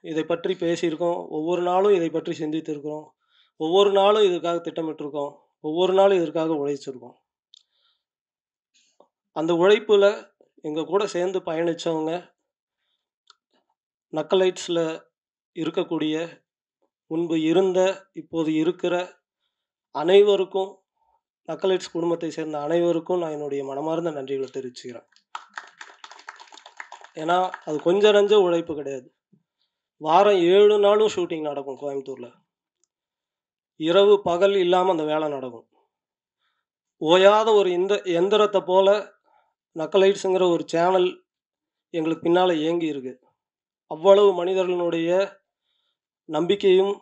இதை பற்றி பேசியிருக்கோம், ஒவ்வொரு நாளும் இதை பற்றி சிந்தித்திருக்கிறோம், ஒவ்வொரு நாளும் இதற்காக திட்டமிட்டிருக்கோம், ஒவ்வொரு நாளும் இதற்காக உழைச்சிருக்கோம். அந்த உழைப்பில் எங்கள் கூட சேர்ந்து பயணித்தவங்க, நக்கலைட்ஸில் இருக்கக்கூடிய, முன்பு இருந்த, இப்போது இருக்கிற அனைவருக்கும், நக்கலைட்ஸ் குடும்பத்தை சேர்ந்த அனைவருக்கும் நான் என்னுடைய மனமார்ந்த நன்றிகளை தெரிவிச்சுக்கிறேன். ஏன்னா அது கொஞ்சம் நஞ்ச உழைப்பு கிடையாது. வாரம் 7 நாளும் ஷூட்டிங் நடக்கும் கோயம்புத்தூரில். இரவு பகல் இல்லாமல் அந்த வேலை நடக்கும். ஓயாத ஒரு எந்திரத்தை போல நக்கலைட்ஸுங்கிற ஒரு சேனல் எங்களுக்கு பின்னால் இயங்கி இருக்கு. அவ்வளவு மனிதர்களுடைய நம்பிக்கையும்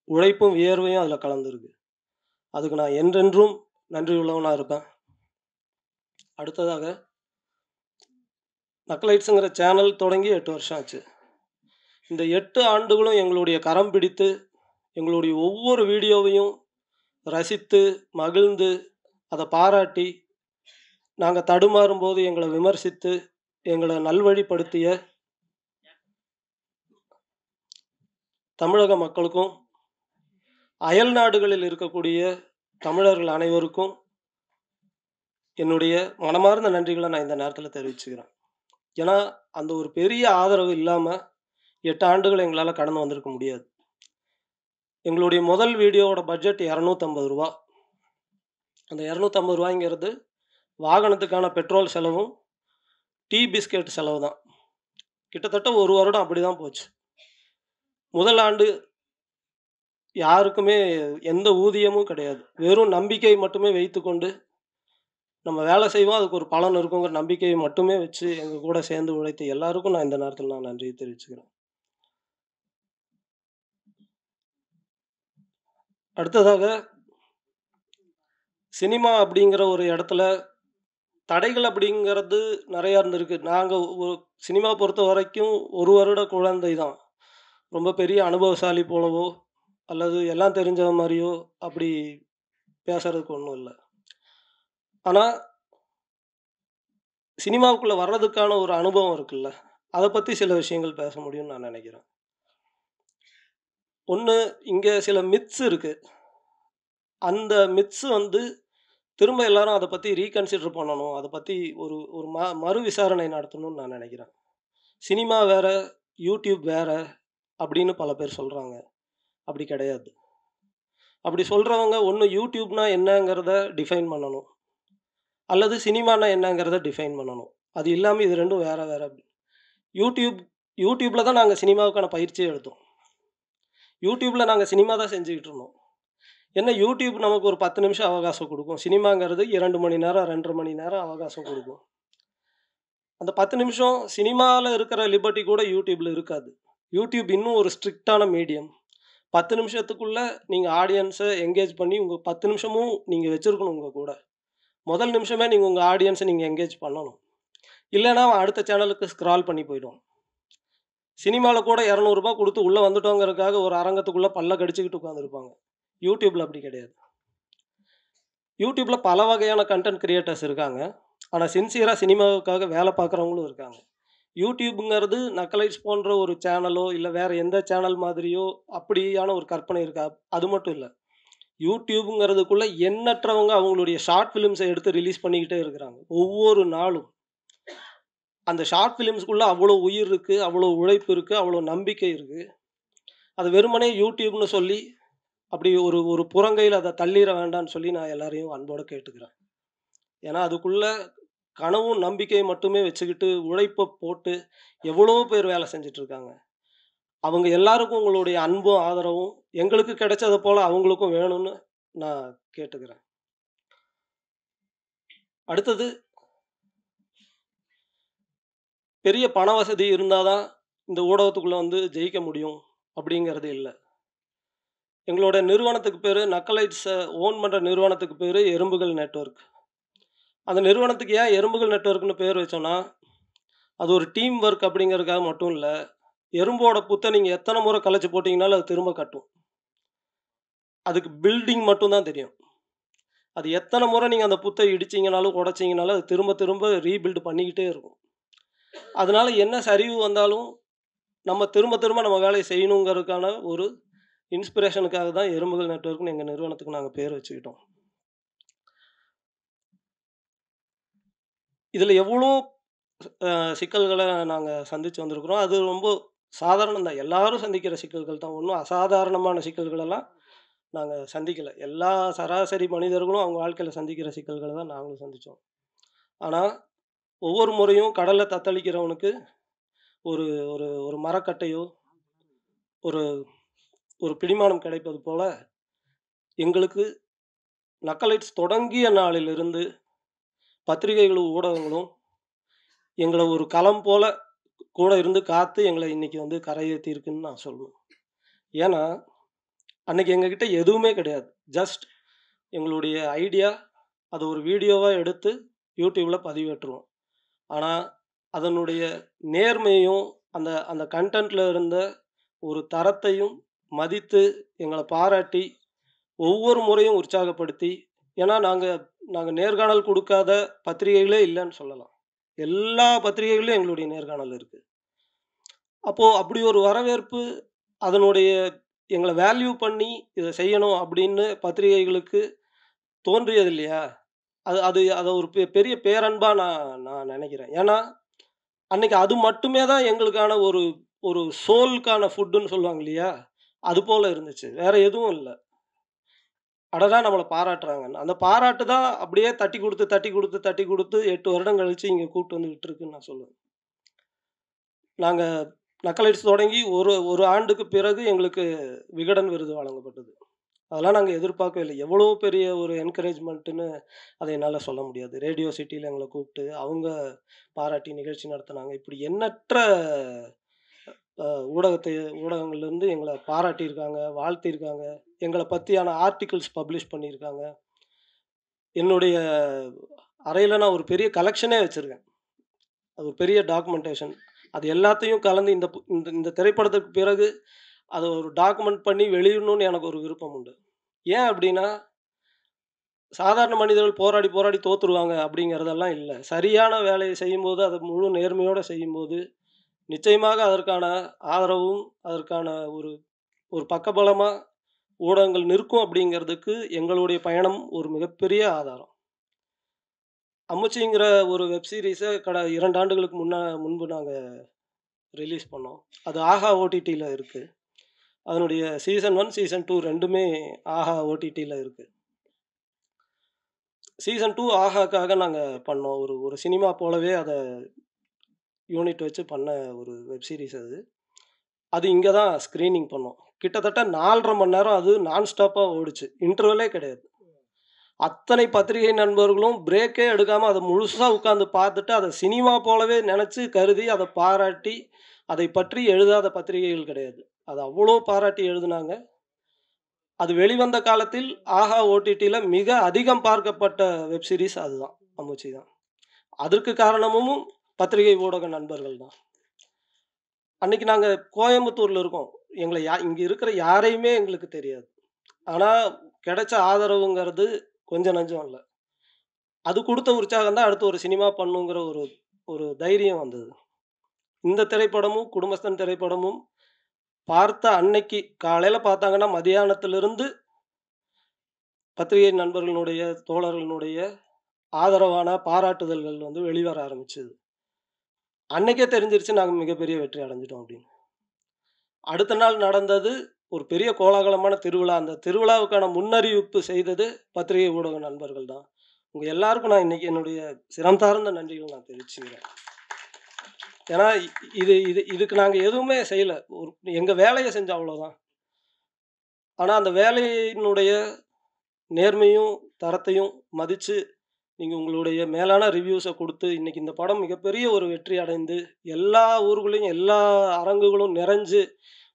உழைப்பும் வியர்வையும் அதில் கலந்துருக்கு. அதுக்கு நான் என்றென்றும் நன்றி உள்ளவனாக இருப்பேன். அடுத்ததாக, நக்கலைட்ஸுங்கிற சேனல் தொடங்கி 8 வருஷம் ஆச்சு. இந்த 8 ஆண்டுகளும் எங்களுடைய கரம் பிடித்து எங்களுடைய ஒவ்வொரு வீடியோவையும் ரசித்து மகிழ்ந்து அதை பாராட்டி நாங்கள் தடுமாறும்போது எங்களை விமர்சித்து எங்களை நல்வழிப்படுத்திய தமிழக மக்களுக்கும் அயல் நாடுகளில் இருக்கக்கூடிய தமிழர்கள் அனைவருக்கும் என்னுடைய மனமார்ந்த நன்றிகளை நான் இந்த நேரத்தில் தெரிவிச்சுக்கிறேன். ஏன்னா அந்த ஒரு பெரிய ஆதரவு இல்லாமல் 8 ஆண்டுகள் எங்களால் கடந்து வந்திருக்க முடியாது. எங்களுடைய முதல் வீடியோவோட பட்ஜெட் ரூ. 250. அந்த ரூ. 250 வாகனத்துக்கான பெட்ரோல் செலவும் டீ பிஸ்கெட் செலவு தான். கிட்டத்தட்ட ஒரு வருடம் அப்படி தான் போச்சு. முதல் ஆண்டு யாருக்குமே எந்த ஊதியமும் கிடையாது. வெறும் நம்பிக்கை மட்டுமே வைத்துக்கொண்டு நம்ம வேலை செய்வோம், அதுக்கு ஒரு பலன் இருக்குங்கிற நம்பிக்கையை மட்டுமே வச்சு எங்கள் கூட சேர்ந்து உழைத்த எல்லாருக்கும் நான் இந்த நேரத்தில் நான் நன்றி தெரிவிச்சுக்கிறேன். அடுத்ததாக சினிமா அப்படிங்கிற ஒரு இடத்துல தடைகள் அப்படிங்கிறது நிறையா இருந்திருக்கு. நாங்கள் ஒரு சினிமா பொறுத்த வரைக்கும் 1 வருட குழந்தை தான். ரொம்ப பெரிய அனுபவசாலி போலவோ அல்லது எல்லாம் தெரிஞ்ச மாதிரியோ அப்படி பேசுறதுக்கு ஒன்றும் இல்லை. ஆனால் சினிமாவுக்குள்ளே வர்றதுக்கான ஒரு அனுபவம் இருக்குல்ல, அதை பற்றி சில விஷயங்கள் பேச முடியும்னு நான் நினைக்கிறேன். ஒன்று, இங்கே சில மித்ஸ் இருக்குது. அந்த மித்ஸ் திரும்ப எல்லாரும் அதை பற்றி ரீகன்சிடர் பண்ணணும், அதை பற்றி ஒரு ஒரு மறு விசாரணை நடத்தணும்னு நான் நினைக்கிறேன். சினிமா வேற, யூடியூப் வேற அப்படின்னு பல பேர் சொல்கிறாங்க. அப்படி கிடையாது. அப்படி சொல்கிறவங்க ஒன்று யூடியூப்னா என்னங்கிறத டிஃபைன் பண்ணணும், அல்லது சினிமானா என்னங்கிறத டிஃபைன் பண்ணணும். அது இல்லாமல் இது ரெண்டும் வேற வேற. யூடியூப்பில் தான் நாங்கள் சினிமாவுக்கான பயிற்சியை எடுத்தோம். யூடியூப்பில் நாங்கள் சினிமா தான் செஞ்சுக்கிட்டு இருந்தோம். என்ன, யூடியூப் நமக்கு ஒரு 10 நிமிஷம் அவகாசம் கொடுக்கும். சினிமாங்கிறது 2 மணி நேரம் 2.5 மணி நேரம் அவகாசம் கொடுக்கும். அந்த 10 நிமிஷம் சினிமாவில் இருக்கிற லிபர்ட்டி கூட யூடியூப்பில் இருக்காது. யூடியூப் இன்னும் ஒரு ஸ்ட்ரிக்டான மீடியம். 10 நிமிஷத்துக்குள்ளே நீங்கள் ஆடியன்ஸை என்கேஜ் பண்ணி உங்கள் 10 நிமிஷமும் நீங்கள் வச்சுருக்கணும் உங்கள் கூட. முதல் நிமிஷமே நீங்கள் உங்கள் ஆடியன்ஸை நீங்கள் என்கேஜ் பண்ணணும். இல்லைன்னா அவன் அடுத்த சேனலுக்கு ஸ்க்ரால் பண்ணி போயிடும். சினிமாவில் கூட ₹200 கொடுத்து உள்ளே வந்துட்டோங்கிறதுக்காக ஒரு அரங்கத்துக்குள்ளே பல்ல கடிச்சிக்கிட்டு உட்காந்துருப்பாங்க. யூடியூப்பில் அப்படி கிடையாது. யூடியூப்பில் பல வகையான கண்டென்ட் கிரியேட்டர்ஸ் இருக்காங்க. ஆனால் சின்சியராக சினிமாவுக்காக வேலை பார்க்குறவங்களும் இருக்காங்க. யூடியூப்புங்கிறது நக்கலைட்ஸ் போன்ற ஒரு சேனலோ இல்லை வேறு எந்த சேனல் மாதிரியோ அப்படியான ஒரு கற்பனை இருக்கா? அது மட்டும் இல்லை. யூடியூப்புங்கிறதுக்குள்ளே எண்ணற்றவங்க அவங்களுடைய ஷார்ட் ஃபிலிம்ஸை எடுத்து ரிலீஸ் பண்ணிக்கிட்டே இருக்கிறாங்க ஒவ்வொரு நாளும். அந்த ஷார்ட் ஃபிலிம்ஸ்குள்ளே அவ்வளோ உயிர் இருக்குது, அவ்வளோ உழைப்பு இருக்குது, அவ்வளோ நம்பிக்கை இருக்குது. அது வெறுமனே யூடியூப்னு சொல்லி அப்படி ஒரு ஒரு புறங்கையில் அதை தள்ளிட வேண்டாம்னு சொல்லி நான் எல்லாரையும் அன்போடு கேட்டுக்கிறேன். ஏன்னா அதுக்குள்ளே கனவும் நம்பிக்கையை மட்டுமே வச்சுக்கிட்டு உழைப்பை போட்டு எவ்வளோ பேர் வேலை செஞ்சிட்ருக்காங்க. அவங்க எல்லாருக்கும் உங்களுடைய அன்பும் ஆதரவும் எங்களுக்கு கிடைச்சதை போல் அவங்களுக்கும் வேணும்னு நான் கேட்டுக்கிறேன். அடுத்தது, பெரிய பண வசதி இருந்தால் தான் இந்த ஊடகத்துக்குள்ளே ஜெயிக்க முடியும் அப்படிங்கிறது இல்லை. எங்களோட நிறுவனத்துக்கு பேர், நக்கலைட்ஸை ஓன் பண்ணுற நிறுவனத்துக்கு பேர் எறும்புகள் நெட்வொர்க். அந்த நிறுவனத்துக்கு ஏன் எறும்புகள் நெட்வொர்க்னு பேர் வச்சோன்னா, அது ஒரு டீம் ஒர்க் அப்படிங்கிறதுக்காக மட்டும் இல்லை. எறும்போட புத்தை நீங்கள் எத்தனை முறை கலைச்சி போட்டிங்கனாலும் அது திரும்ப கட்டும். அதுக்கு பில்டிங் மட்டும்தான் தெரியும். அது எத்தனை முறை நீங்கள் அந்த புத்தை இடிச்சிங்கனாலும் உடச்சிங்கனாலும் அது திரும்ப திரும்ப ரீபில்டு பண்ணிக்கிட்டே இருக்கும். அதனால் என்ன சரிவு வந்தாலும் நம்ம திரும்ப திரும்ப நம்ம வேலையை செய்யணுங்கிறதுக்கான ஒரு இன்ஸ்பிரேஷனுக்காக தான் எறும்புகள் நெட்வொர்க்னு எங்கள் நிறுவனத்துக்கு நாங்கள் பேர் வச்சுக்கிட்டோம். இதில் எவ்வளோ சிக்கல்களை நாங்கள் சந்தித்து வந்திருக்கிறோம். அது ரொம்ப சாதாரணம் தான். எல்லாரும் சந்திக்கிற சிக்கல்கள் தான். ஒன்றும் அசாதாரணமான சிக்கல்களெல்லாம் நாங்கள் சந்திக்கலை. எல்லா சராசரி மனிதர்களும் அவங்க வாழ்க்கையில் சந்திக்கிற சிக்கல்களை தான் நாங்களும் சந்தித்தோம். ஆனால் ஒவ்வொரு முறையும் கடலை தத்தளிக்கிறவனுக்கு ஒரு ஒரு ஒரு மரக்கட்டையோ ஒரு ஒரு பிடிமானம் கிடைப்பது போல் எங்களுக்கு நக்கலைட்ஸ் தொடங்கிய நாளிலிருந்து பத்திரிகைகளும் ஊடகங்களும் எங்களை ஒரு களம் போல் கூட இருந்து காத்து எங்களை இன்றைக்கி கரையேற்றிருக்குன்னு நான் சொல்லணும். ஏன்னா அன்றைக்கி எங்ககிட்ட எதுவுமே கிடையாது. ஜஸ்ட் எங்களுடைய ஐடியா, அது ஒரு வீடியோவாக எடுத்து யூடியூப்பில் பதிவேற்றுவோம். ஆனால் அதனுடைய நேர்மையும் அந்த அந்த கண்டென்ட்டில் இருந்த ஒரு தரத்தையும் மதித்து எங்களை பாராட்டி ஒவ்வொரு முறையும் உற்சாகப்படுத்தி, ஏன்னா நாங்கள் நேர்காணல் கொடுக்காத பத்திரிகைகளே இல்லைன்னு சொல்லலாம். எல்லா பத்திரிகைகளிலும் எங்களுடைய நேர்காணல் இருக்குது. அப்போது அப்படி ஒரு வரவேற்பு, அதனுடைய எங்களை வேல்யூ பண்ணி இதை செய்யணும் அப்படின்னு பத்திரிகைகளுக்கு தோன்றியது இல்லையா? அதை ஒரு பெரிய பேரன்பாக நான் நினைக்கிறேன். ஏன்னா அன்னைக்கு அது மட்டுமே தான் எங்களுக்கான ஒரு ஒரு சோலுக்கான ஃபுட்டுன்னு சொல்லுவாங்க இல்லையா, அது போல் இருந்துச்சு. வேற எதுவும் இல்லை. அடடா நம்மளை பாராட்டுறாங்கன்னு அந்த பாராட்டு தான் அப்படியே தட்டி கொடுத்து 8 வருடம் கழிச்சு இங்கே கூப்பிட்டு வந்து விட்டுருக்குன்னு நான் சொல்லுவேன். நாங்கள் நக்கலைட்ஸ் தொடங்கி ஒரு ஆண்டுக்கு பிறகு எங்களுக்கு விகடன் விருது வழங்கப்பட்டது. அதெல்லாம் நாங்கள் எதிர்பார்க்கவே இல்லை. எவ்வளோ பெரிய ஒரு என்கரேஜ்மெண்ட்டுன்னு அதை என்னால் சொல்ல முடியாது. ரேடியோ சிட்டியில் எங்களை கூப்பிட்டு அவங்க பாராட்டி நிகழ்ச்சி நடத்தினாங்க. இப்படி எண்ணற்ற ஊடகங்கள்லேருந்து எங்களை பாராட்டியிருக்காங்க, வாழ்த்தியிருக்காங்க. எங்களை பற்றியான ஆர்டிகிள்ஸ் பப்ளிஷ் பண்ணியிருக்காங்க. என்னுடைய அறையில் நான் ஒரு பெரிய கலெக்ஷனே வச்சுருக்கேன். அது ஒரு பெரிய டாக்குமெண்டேஷன். அது எல்லாத்தையும் கலந்து இந்த திரைப்படத்துக்கு பிறகு அதை ஒரு டாக்குமெண்ட் பண்ணி வெளியிடணும்னு எனக்கு ஒரு விருப்பம் உண்டு. ஏன் அப்படின்னா, சாதாரண மனிதர்கள் போராடி தோற்றுருவாங்க அப்படிங்கிறதெல்லாம் இல்லை. சரியான வேலையை செய்யும்போது, அதை முழு நேர்மையோடு செய்யும்போது நிச்சயமாக அதற்கான ஆதரவும் அதற்கான ஒரு ஒரு பக்கபலமாக ஊடகங்கள் நிற்கும் அப்படிங்கிறதுக்கு எங்களுடைய பயணம் ஒரு மிகப்பெரிய ஆதாரம். அம்முச்சிங்கிற ஒரு வெப்சீரிஸை 2 ஆண்டுகளுக்கு முன்பு நாங்கள் ரிலீஸ் பண்ணோம். அது ஆஹா ஓடிடியில் இருக்குது. அதனுடைய சீசன் 1 சீசன் 2 ரெண்டுமே ஆஹா ஓடிடியில் இருக்குது. சீசன் 2 ஆஹாக்காக நாங்கள் பண்ணோம். ஒரு சினிமா போலவே அதை யூனிட் வச்சு பண்ண ஒரு வெப்சீரிஸ் அது இங்கே தான் ஸ்க்ரீனிங் பண்ணோம். கிட்டத்தட்ட 4.5 மணி நேரம் அது நான்ஸ்டாப்பாக ஓடிச்சு. இன்டர்வலே கிடையாது. அத்தனை பத்திரிகை நண்பர்களும் பிரேக்கே எடுக்காமல் அதை முழுசாக உட்காந்து பார்த்துட்டு அதை சினிமா போலவே நினச்சி கருதி அதை பாராட்டி, அதை பற்றி எழுதாத பத்திரிகைகள் கிடையாது. அதை அவ்வளோ பாராட்டி எழுதுனாங்க. அது வெளிவந்த காலத்தில் ஆஹா ஓடிடியில் மிக அதிகம் பார்க்கப்பட்ட வெப்சீரிஸ் அதுதான், அம்முச்சி தான். அதற்கு காரணமும் பத்திரிகை ஊடக நண்பர்கள் தான். அன்றைக்கி நாங்கள் கோயம்புத்தூரில் இருக்கோம். எங்களை இங்கே இருக்கிற யாரையுமே எங்களுக்கு தெரியாது. ஆனால் கிடைச்ச ஆதரவுங்கிறது கொஞ்சம் நஞ்சம் இல்லை. அது கொடுத்த உற்சாகம் தான் அடுத்து ஒரு சினிமா பண்ணுங்கிற ஒரு தைரியம் வந்தது. இந்த திரைப்படமும் குடும்பஸ்தன் திரைப்படமும் பார்த்த அன்னைக்கு காலையில் பார்த்தாங்கன்னா மதியானத்திலிருந்து பத்திரிகை நண்பர்களுடைய தோழர்களுடைய ஆதரவான பாராட்டுதல்கள் வெளிவர ஆரம்பிச்சது. அன்னைக்கே தெரிஞ்சிருச்சு நாங்கள் மிகப்பெரிய வெற்றி அடைஞ்சிட்டோம் அப்படின்னு. அடுத்த நாள் நடந்தது ஒரு பெரிய கோலாகலமான திருவிழா. அந்த திருவிழாவுக்கான முன்னறிவிப்பு செய்தது பத்திரிகை ஊடக நண்பர்கள் தான். உங்கள் எல்லாருக்கும் நான் இன்னைக்கு என்னுடைய சிரம் சார்ந்த நன்றிகள் நான் தெரிவிச்சுக்கிறேன். ஏன்னா இதுக்கு நாங்கள் எதுவுமே செய்யலை. எங்கள் வேலையை செஞ்சோம், அவ்வளோதான். ஆனால் அந்த வேலையினுடைய நேர்மையும் தரத்தையும் மதித்து நீங்கள் உங்களுடைய மேலான ரிவ்யூஸை கொடுத்து இன்றைக்கி இந்த படம் மிகப்பெரிய ஒரு வெற்றி அடைந்து எல்லா ஊர்களையும் எல்லா அரங்குகளும் நிறைஞ்சு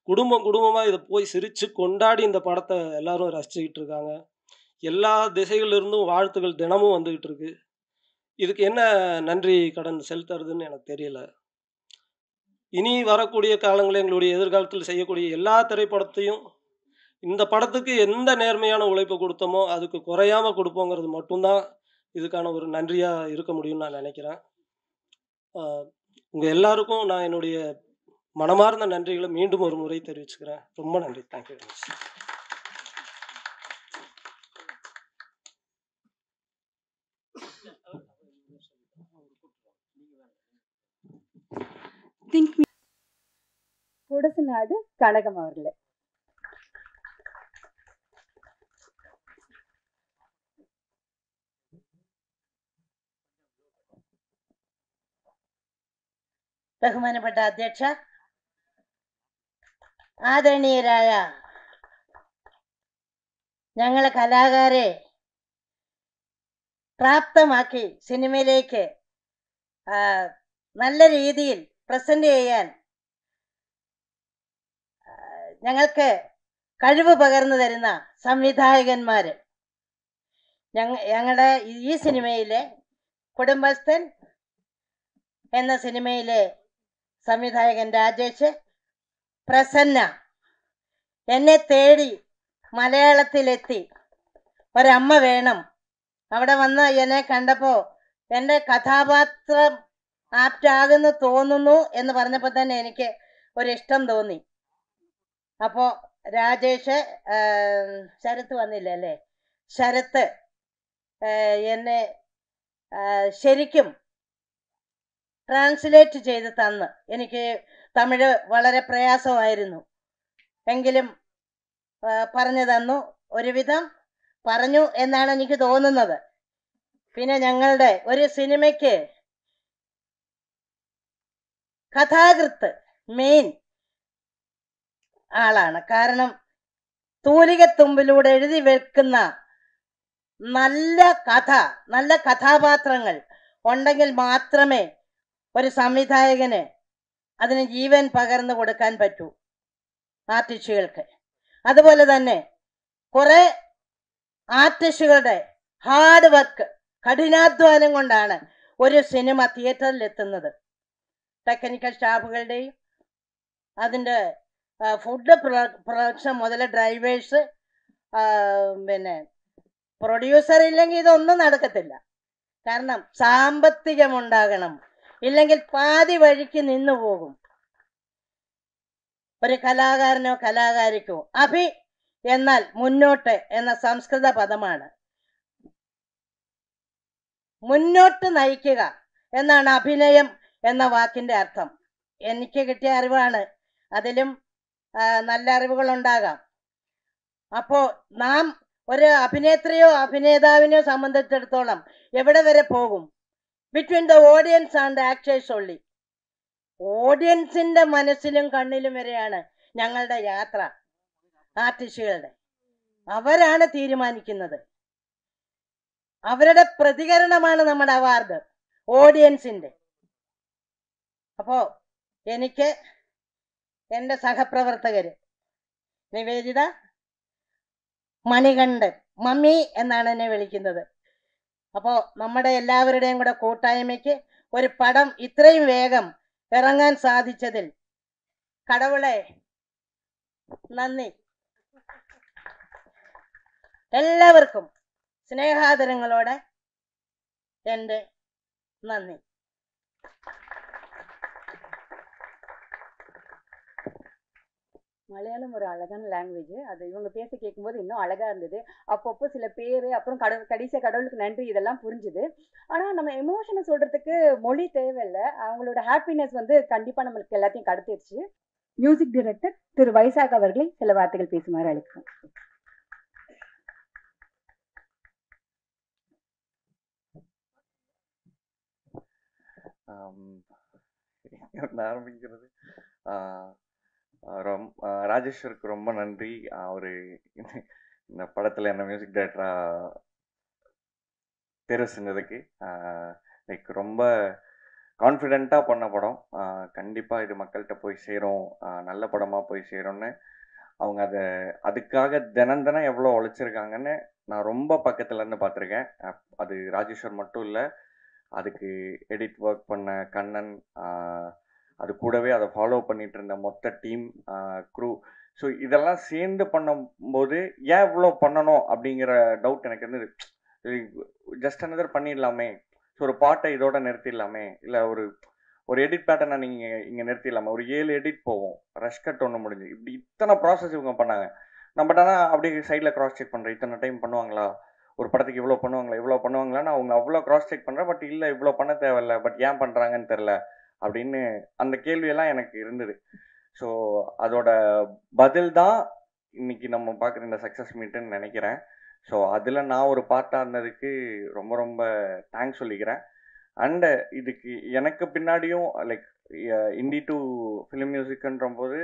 குடும்பமாக இதை போய் சிரித்து கொண்டாடி இந்த படத்தை எல்லாரும் ரசிச்சுக்கிட்டு இருக்காங்க. எல்லா திசைகளிலிருந்தும் வாழ்த்துக்கள் தினமும் வந்துக்கிட்டு இருக்கு. இதுக்கு என்ன நன்றி கடன் செலுத்துறதுன்னு எனக்கு தெரியல. இனி வரக்கூடிய காலங்களில் எங்களுடைய எதிர்காலத்தில் செய்யக்கூடிய எல்லா திரைப்படத்தையும் இந்த படத்துக்கு எந்த நேர்மையான உழைப்பு கொடுத்தோமோ அதுக்கு குறையாமல் கொடுப்போங்கிறது மட்டும்தான் இதுக்கான ஒரு நன்றியாக இருக்க முடியும்னு நான் நினைக்கிறேன். உங்கள் எல்லாருக்கும் நான் என்னுடைய மனமார்ந்த நன்றிகளை மீண்டும் ஒரு முறை தெரிவிச்சுக்கிறேன். ரொம்ப நன்றி. Thank you very much. கொடசநாடு கனகம் அவர்களே. ബഹുമാനപ്പെട്ട അധ്യക്ഷ, ആദരണീയരായ ഞങ്ങളെ കലാകാരെ പ്രാപ്തമാക്കി സിനിമയിലേക്ക് നല്ല രീതിയിൽ പ്രസന്റ് ചെയ്യാൻ ഞങ്ങൾക്ക് കഴിവ് പകർന്നു തരുന്ന സംവിധായകന്മാർ, ഞങ്ങളുടെ ഈ സിനിമയിലെ കുടുംബസ്ഥൻ എന്ന സിനിമയിലെ സംവിധായകൻ രാജേഷ്, പ്രസന്ന എന്നെ തേടി മലയാളത്തിലെത്തി. ഒരമ്മ വേണം. അവിടെ വന്ന് എന്നെ കണ്ടപ്പോൾ എൻ്റെ കഥാപാത്രം ആപ്റ്റാകുന്നു തോന്നുന്നു എന്ന് പറഞ്ഞപ്പോൾ തന്നെ എനിക്ക് ഒരിഷ്ടം തോന്നി. അപ്പോൾ രാജേഷ്, ശരത്ത് വന്നില്ല അല്ലേ, ശരത്ത് എന്നെ ശരിക്കും ട്രാൻസ്ലേറ്റ് ചെയ്ത് തന്ന്. എനിക്ക് തമിഴ് വളരെ പ്രയാസമായിരുന്നു, എങ്കിലും പറഞ്ഞു തന്നു. ഒരുവിധം പറഞ്ഞു എന്നാണ് എനിക്ക് തോന്നുന്നത്. പിന്നെ ഞങ്ങളുടെ ഒരു സിനിമയ്ക്ക് കഥാകൃത്ത് മെയിൻ ആളാണ്. കാരണം തൂലികത്തുമ്പിലൂടെ എഴുതി വെക്കുന്ന നല്ല കഥ, നല്ല കഥാപാത്രങ്ങൾ ഉണ്ടെങ്കിൽ മാത്രമേ ഒരു സംവിധായകന് അതിന് ജീവൻ പകർന്നു കൊടുക്കാൻ പറ്റൂ ആർട്ടിസ്റ്റുകൾക്ക്. അതുപോലെ തന്നെ കുറെ ആർട്ടിസ്റ്റുകളുടെ ഹാർഡ് വർക്ക്, കഠിനാധ്വാനം കൊണ്ടാണ് ഒരു സിനിമ തിയേറ്ററിൽ എത്തുന്നത്. ടെക്നിക്കൽ സ്റ്റാഫുകളുടെയും അതിൻ്റെ ഫുഡ് പ്രൊഡക്ഷൻ മുതൽ ഡ്രൈവേഴ്സ്, പിന്നെ പ്രൊഡ്യൂസർ ഇല്ലെങ്കിൽ ഇതൊന്നും നടക്കത്തില്ല. കാരണം സാമ്പത്തികമുണ്ടാകണം, ഇല്ലെങ്കിൽ പാതി വഴിക്ക് നിന്നു പോകും. ഒരു കലാകാരനോ കലാകാരിക്കോ അഭി എന്നാൽ മുന്നോട്ട് എന്ന സംസ്കൃത പദമാണ്. മുന്നോട്ട് നയിക്കുക എന്നാണ് അഭിനയം എന്ന വാക്കിന്റെ അർത്ഥം. എനിക്ക് കിട്ടിയ അറിവാണ്, അതിലും നല്ല അറിവുകളുണ്ടാകാം. അപ്പോൾ നാം ഒരു അഭിനേത്രിയോ അഭിനേതാവിനെയോ സംബന്ധിച്ചിടത്തോളം എവിടെ വരെ പോകും? Between the audience and actors only. ഓഡിയൻസിന്റെ മനസ്സിലും കണ്ണിലും വരെയാണ് ഞങ്ങളുടെ യാത്ര. ആർട്ടിസ്റ്റുകളുടെ അവരാണ് തീരുമാനിക്കുന്നത്. അവരുടെ പ്രതികരണമാണ് നമ്മുടെ അവാർഡ്, ഓഡിയൻസിന്റെ. അപ്പോ എനിക്ക് എൻ്റെ സഹപ്രവർത്തകര് നിവേദിത, മണികണ്ഠൻ, മമ്മി എന്നാണ് എന്നെ വിളിക്കുന്നത്. അപ്പോൾ നമ്മുടെ എല്ലാവരുടെയും കൂടെ കൂട്ടായ്മയ്ക്ക് ഒരു പടം ഇത്രയും വേഗം ഇറങ്ങാൻ സാധിച്ചതിൽ കടവുളെ നന്ദി. എല്ലാവർക്കും സ്നേഹാദരങ്ങളോടെ എൻ്റെ നന്ദി. மலையாளம் ஒரு அழகான லாங்குவேஜ். அது இவங்க பேச கேட்கும்போது இன்னும் அழகாக இருந்தது. அப்பப்போ சில பேர், அப்புறம் கடைசியாக கடவுளுக்கு நன்றி, இதெல்லாம் புரிஞ்சுது. ஆனால் நம்ம எமோஷனை சொல்கிறதுக்கு மொழி தேவையில்லை. அவங்களோட ஹாப்பினஸ் வந்து கண்டிப்பாக நம்மளுக்கு எல்லாத்தையும் கடத்திடுச்சு. மியூசிக் டைரக்டர் திரு வைசாக் அவர்களை சில வார்த்தைகள் பேசுமாறு அழைக்கிறோம். ஆரம்பிக்கிறது ராஜேஸ்வருக்கு ரொம்ப நன்றி. அவர் இந்த படத்தில் என்ன மியூசிக் டைரக்டராக தேர்வு செஞ்சதுக்கு. லைக் ரொம்ப கான்ஃபிடெண்ட்டாக பண்ண படம். கண்டிப்பாக இது மக்கள்கிட்ட போய் சேரும், நல்ல படமாக போய் சேரும்னு அவங்க அதுக்காக தினம் தினம் எவ்வளோ உழைச்சிருக்காங்கன்னு நான் ரொம்ப பக்கத்துலேருந்து பார்த்துருக்கேன். அது ராஜேஸ்வர் மட்டும் இல்லை, அதுக்கு எடிட் ஒர்க் பண்ண கண்ணன், அது கூடவே அதை ஃபாலோ பண்ணிட்டு இருந்த மொத்த டீம், க்ரூ. ஸோ இதெல்லாம் சேர்ந்து பண்ணும்போது ஏன் இவ்வளோ பண்ணணும் அப்படிங்கிற டவுட் எனக்கு இருந்தது. ஜஸ்ட் அனதர் பண்ணிடலாமே, ஸோ ஒரு பாட்டை இதோட நிறுத்திடலாமே, இல்லை ஒரு எடிட் பேட்டர்னை நீங்கள் இங்கே நிறுத்திடலாமே. ஒரு 7 எடிட் போவோம், ரஷ் கட் ஒன்று முடிஞ்சு, இப்படி இத்தனை ப்ராசஸ் இவங்க பண்ணாங்க. நம்ம ஆனால் அப்படியே சைடில் க்ராஸ் செக் பண்ணுறேன், இத்தனை டைம் பண்ணுவாங்களா, ஒரு படத்துக்கு இவ்வளோ பண்ணுவாங்களான்னு அவங்க அவ்வளோ க்ராஸ் செக் பண்ணுறேன். பட் இல்லை, இவ்வளோ பண்ண தேவையில்லை, பட் ஏன் பண்ணுறாங்கன்னு தெரில அப்படின்னு அந்த கேள்வியெல்லாம் எனக்கு இருந்தது. ஸோ அதோட பதில் தான் இன்னைக்கு நம்ம பார்க்குற இந்த சக்ஸஸ் மீட்டுன்னு நினைக்கிறேன். ஸோ அதில் நான் ஒரு பார்ட்டாக இருந்ததுக்கு ரொம்ப ரொம்ப தேங்க்ஸ் சொல்லிக்கிறேன். அண்டு இதுக்கு எனக்கு பின்னாடியும் லைக் இண்டி டு ஃபிலிம் மியூசிக்ன்ற போது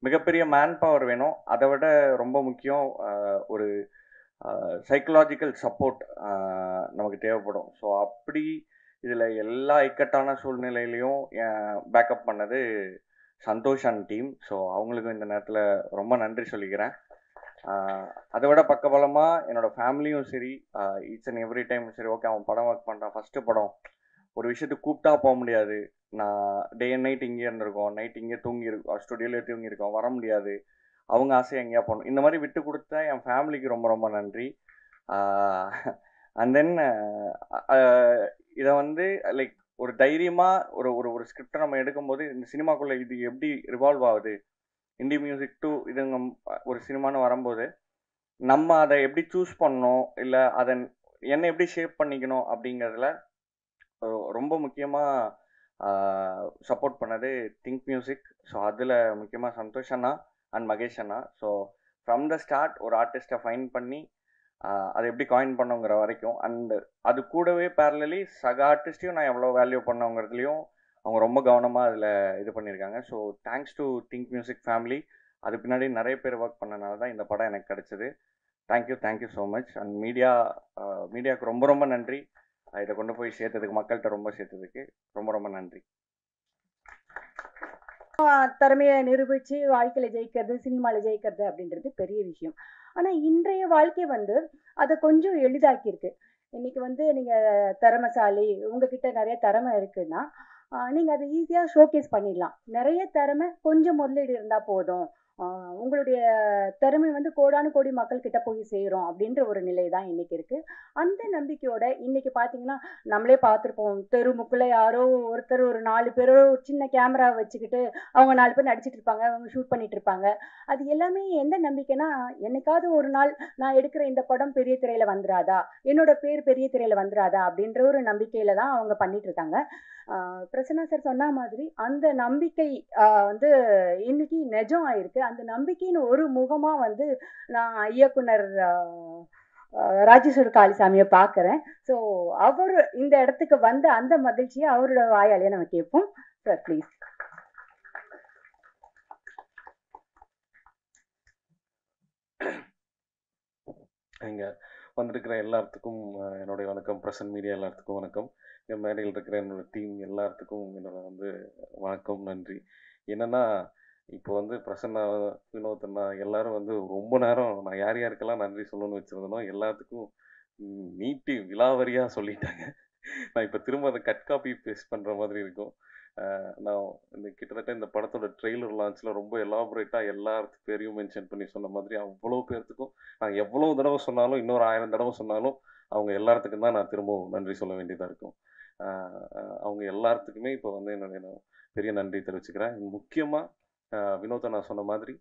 மிகப்பெரிய மேன் பவர் வேணும். அதை விட ரொம்ப முக்கியம் ஒரு சைக்கலாஜிக்கல் சப்போர்ட் நமக்கு தேவைப்படும். ஸோ அப்படி இதில் எல்லா இக்கட்டான சூழ்நிலையிலையும் பேக்கப் பண்ணது சந்தோஷ் அண்ட் டீம். ஸோ அவங்களுக்கும் இந்த நேரத்தில் ரொம்ப நன்றி சொல்லிக்கிறேன். அதை விட பக்கபலமாக என்னோடய ஃபேமிலியும் சரி, ஈச் அண்ட் எவ்ரி டைம் சரி, ஓகே அவன் படம் ஒர்க் பண்ணுறான், ஃபஸ்ட்டு படம், ஒரு விஷயத்துக்கு கூப்பிட்டா போக முடியாது, நான் டே அண்ட் நைட் இங்கே இருந்திருக்கோம், நைட் இங்கே தூங்கியிருக்கோம், ஸ்டுடியோலேயே தூங்கியிருக்கோம், வர முடியாது, அவங்க ஆசையை எங்கேயா போகணும், இந்த மாதிரி விட்டு கொடுத்த என் ஃபேமிலிக்கு ரொம்ப ரொம்ப நன்றி. அண்ட் தென் இதை வந்து லைக் ஒரு தைரியமாக ஒரு ஒரு ஒரு ஸ்கிரிப்டை நம்ம எடுக்கும்போது இந்த சினிமாக்குள்ளே இது எப்படி ரிவால்வ் ஆகுது, இண்டி மியூசிக் டு இதுங்க ஒரு சினிமான்னு வரும்போது நம்ம அதை எப்படி சூஸ் பண்ணணும், இல்லை அதை என்ன எப்படி ஷேப் பண்ணிக்கணும் அப்படிங்கிறதுல ரொம்ப முக்கியமாக சப்போர்ட் பண்ணது திங்க் மியூசிக். ஸோ அதில் முக்கியமாக சந்தோஷ் அண்ணா அண்ட் மகேஷ் அண்ணா. ஸோ ஃப்ரம் த ஸ்டார்ட் ஒரு ஆர்டிஸ்ட்டை ஃபைன் பண்ணி அதை எப்படி காயின் பண்ணுங்கிற வரைக்கும், அண்டு அது கூடவே பேரலி சக ஆர்டிஸ்ட்டையும் நான் எவ்வளோ வேல்யூ பண்ணோங்கிறதுலையும் அவங்க ரொம்ப கவனமாக அதில் இது பண்ணியிருக்காங்க. So thanks to think music family. அது பின்னாடி நிறைய பேர் ஒர்க் பண்ணனால தான் இந்த படம் எனக்கு கிடச்சிது. Thank you so much. அண்ட் மீடியாவுக்கு ரொம்ப ரொம்ப நன்றி. இதை கொண்டு போய் சேர்த்ததுக்கு, மக்கள்கிட்ட ரொம்ப சேர்த்ததுக்கு ரொம்ப ரொம்ப நன்றி. திறமையை நிரூபித்து வாழ்க்கையில் ஜெயிக்கிறது, சினிமாவில் ஜெயிக்கிறது அப்படின்றது பெரிய விஷயம். ஆனால் இன்றைய வாழ்க்கை வந்து அதை கொஞ்சம் எளிதாக்கியிருக்கு. இன்றைக்கி வந்து நீங்கள் திறமைசாலி, உங்ககிட்ட நிறைய திறமை இருக்குன்னா நீங்கள் அதை ஈஸியாக ஷோகேஸ் பண்ணிடலாம். நிறைய திறமை, கொஞ்சம் முதலீடு இருந்தால் போதும், உங்களுடைய திறமை வந்து கோடானு கோடி மக்கள்கிட்ட போய் சேரும் அப்படின்ற ஒரு நிலை தான் இன்றைக்கி இருக்குது. அந்த நம்பிக்கையோட இன்றைக்கி பார்த்தீங்கன்னா நம்மளே பார்த்துருப்போம், தெருமுக்குள்ளே யாரோ ஒருத்தர் ஒரு 4 பேரோ சின்ன கேமரா வச்சுக்கிட்டு அவங்க 4 பேர் நடிச்சிட்டு இருப்பாங்க, அவங்க ஷூட் பண்ணிட்டு இருப்பாங்க. அது எல்லாமே எந்த நம்பிக்கைனா, என்னைக்காவது ஒரு நாள் நான் எடுக்கிற இந்த படம் பெரிய திரையில் வந்துடாதா, என்னோட பேர் பெரிய திரையில் வந்துடாதா அப்படின்ற ஒரு நம்பிக்கையில் தான் அவங்க பண்ணிட்டு இருக்காங்க. பிரசன்னா சார் சொன்ன மாதிரி அந்த நம்பிக்கை வந்து இன்னைக்கு நிஜம் ஆயிருக்கு. அந்த நம்பிக்கையின் ஒரு முகமாக வந்து நான் இயக்குனர் ராஜேஸ்வர் காளிசாமியை பார்க்குறேன். ஸோ அவர் இந்த இடத்துக்கு வந்து அந்த மகிழ்ச்சியை அவரோட வாயாலேயே நம்ம கேட்போம். Sir please. இங்கே வந்திருக்கிற எல்லாத்துக்கும் என்னுடைய வணக்கம். பிரசன்ட் மீடியா எல்லாத்துக்கும் வணக்கம். இங்கே மேடையில் இருக்கிற என்னோடய டீம் எல்லாத்துக்கும் என்னோட வணக்கம், நன்றி. என்னென்னா இப்போ பிரசன்னா, வினோத் அண்ணா எல்லாரும் ரொம்ப நேரம் நான் யார் யாருக்கெல்லாம் நன்றி சொல்லணும்னு வச்சுருந்தனோ எல்லாத்துக்கும் நீட்டி விலாவரியாக சொல்லிட்டாங்க. நான் இப்போ திரும்ப அதை கட் காப்பி பேஸ்ட் பண்ணுற மாதிரி இருக்கும். நான் கிட்டத்தட்ட இந்த படத்தோட ட்ரெய்லர் லான்ச்சில் ரொம்ப எலாபரேட்டாக எல்லாத்து பேரையும் மென்ஷன் பண்ணி சொன்ன மாதிரி அவ்வளோ பேர்த்துக்கும் நான் எவ்வளோ தடவை சொன்னாலும், இன்னொரு 1000 தடவை சொன்னாலும் அவங்க எல்லாத்துக்கும் தான் நான் திரும்பவும் நன்றி சொல்ல வேண்டியதாக இருக்கும். அவங்க எல்லாத்துக்குமே இப்போ என்னுடைய பெரிய நன்றி தெரிவிச்சுக்கிறேன். முக்கியமாக வினோத்தை நான் சொன்ன மாதிரி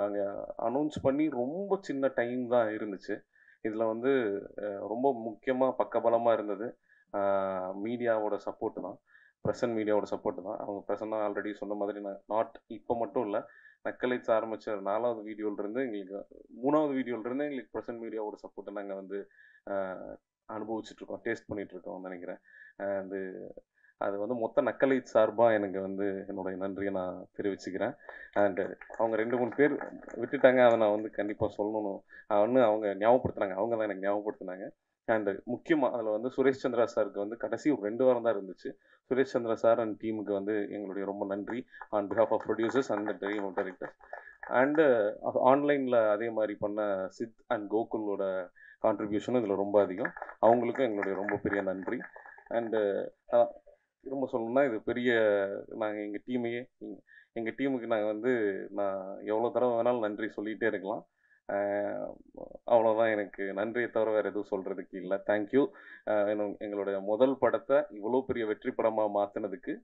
அங்கே அனௌன்ஸ் பண்ணி ரொம்ப சின்ன டைம் தான் இருந்துச்சு. இதில் ரொம்ப முக்கியமாக பக்கபலமாக இருந்தது மீடியாவோட சப்போர்ட்டு தான், பிரசன்ட் மீடியாவோட சப்போர்ட்டு தான். அவங்க பிரசன்னா ஆல்ரெடி சொன்ன மாதிரி நாட் இப்போ மட்டும் இல்லை, நக்கலைட்ஸ் ஆரம்பித்த 4வது வீடியோவிலேருந்து எங்களுக்கு 3வது வீடியோவிலேருந்து எங்களுக்கு பிரசன்ட் மீடியாவோட சப்போர்ட்டை நாங்கள் அனுபவிச்சுட்ருக்கோம், டேஸ்ட் பண்ணிகிட்ருக்கோம்னு நினைக்கிறேன். அது மொத்த நக்கலைட் சார்பாக எனக்கு என்னுடைய நன்றியை நான் தெரிவிச்சுக்கிறேன். அண்டு அவங்க 2-3 பேர் விட்டுட்டாங்க, அதை நான் கண்டிப்பாக சொல்லணும். அவங்க ஞாபகப்படுத்துனாங்க, அவங்க தான் எனக்கு ஞாபகப்படுத்தினாங்க. அண்டு முக்கியமாக அதில் சுரேஷ் சந்திரா சாருக்கு கடைசி ஒரு 2 வாரம் தான் இருந்துச்சு. சுரேஷ் சந்திரா சார் அண்ட் டீமுக்கு எங்களுடைய ரொம்ப நன்றி on behalf of producers and directors. And ஆன்லைனில் அதே மாதிரி பண்ண சித் அண்ட் கோகுலோட கான்ட்ரிபியூஷனும் இதில் ரொம்ப அதிகம். அவங்களுக்கும் எங்களுடைய ரொம்ப பெரிய நன்றி. அண்டு திரும்ப சொல்லணும்னா இது பெரிய, நாங்கள் எங்கள் டீமுக்கு நான் எவ்வளோ தடவை வேணாலும் நன்றி சொல்லிகிட்டே இருக்கலாம். அவ்வளோதான், எனக்கு நன்றியை தவிர வேறு எதுவும் சொல்கிறதுக்கு இல்லை. தேங்க்யூ. எங்களுடைய முதல் படத்தை இவ்வளோ பெரிய வெற்றி படமாக மாற்றினதுக்கு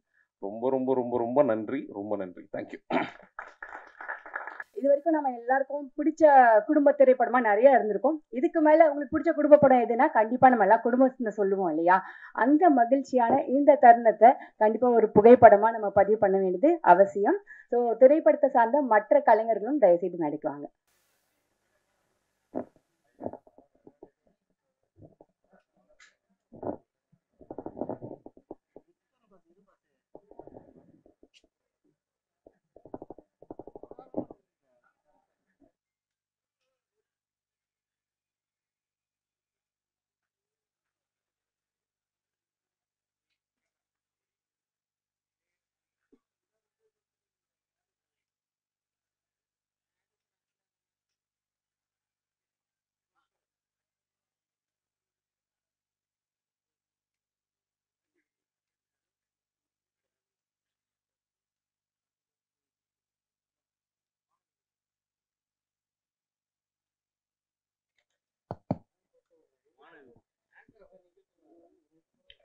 ரொம்ப ரொம்ப ரொம்ப ரொம்ப நன்றி, ரொம்ப நன்றி. தேங்க்யூ. இது வரைக்கும் நம்ம எல்லாருக்கும் பிடிச்ச குடும்ப திரைப்படமா நிறைய இருந்திருக்கும். இதுக்கு மேல உங்களுக்கு பிடிச்ச குடும்ப படம் எதுனா கண்டிப்பா நம்ம எல்லாம் குடும்பத்தை சொல்லுவோம் இல்லையா? அந்த மகிழ்ச்சியான இந்த தருணத்தை கண்டிப்பா ஒரு புகைப்படமா நம்ம பதிவு பண்ண வேண்டியது அவசியம். ஸோ திரைப்படத்தை சார்ந்த மற்ற கலைஞர்களும் தயவுசெய்து நடிக்குவாங்க.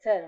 சார்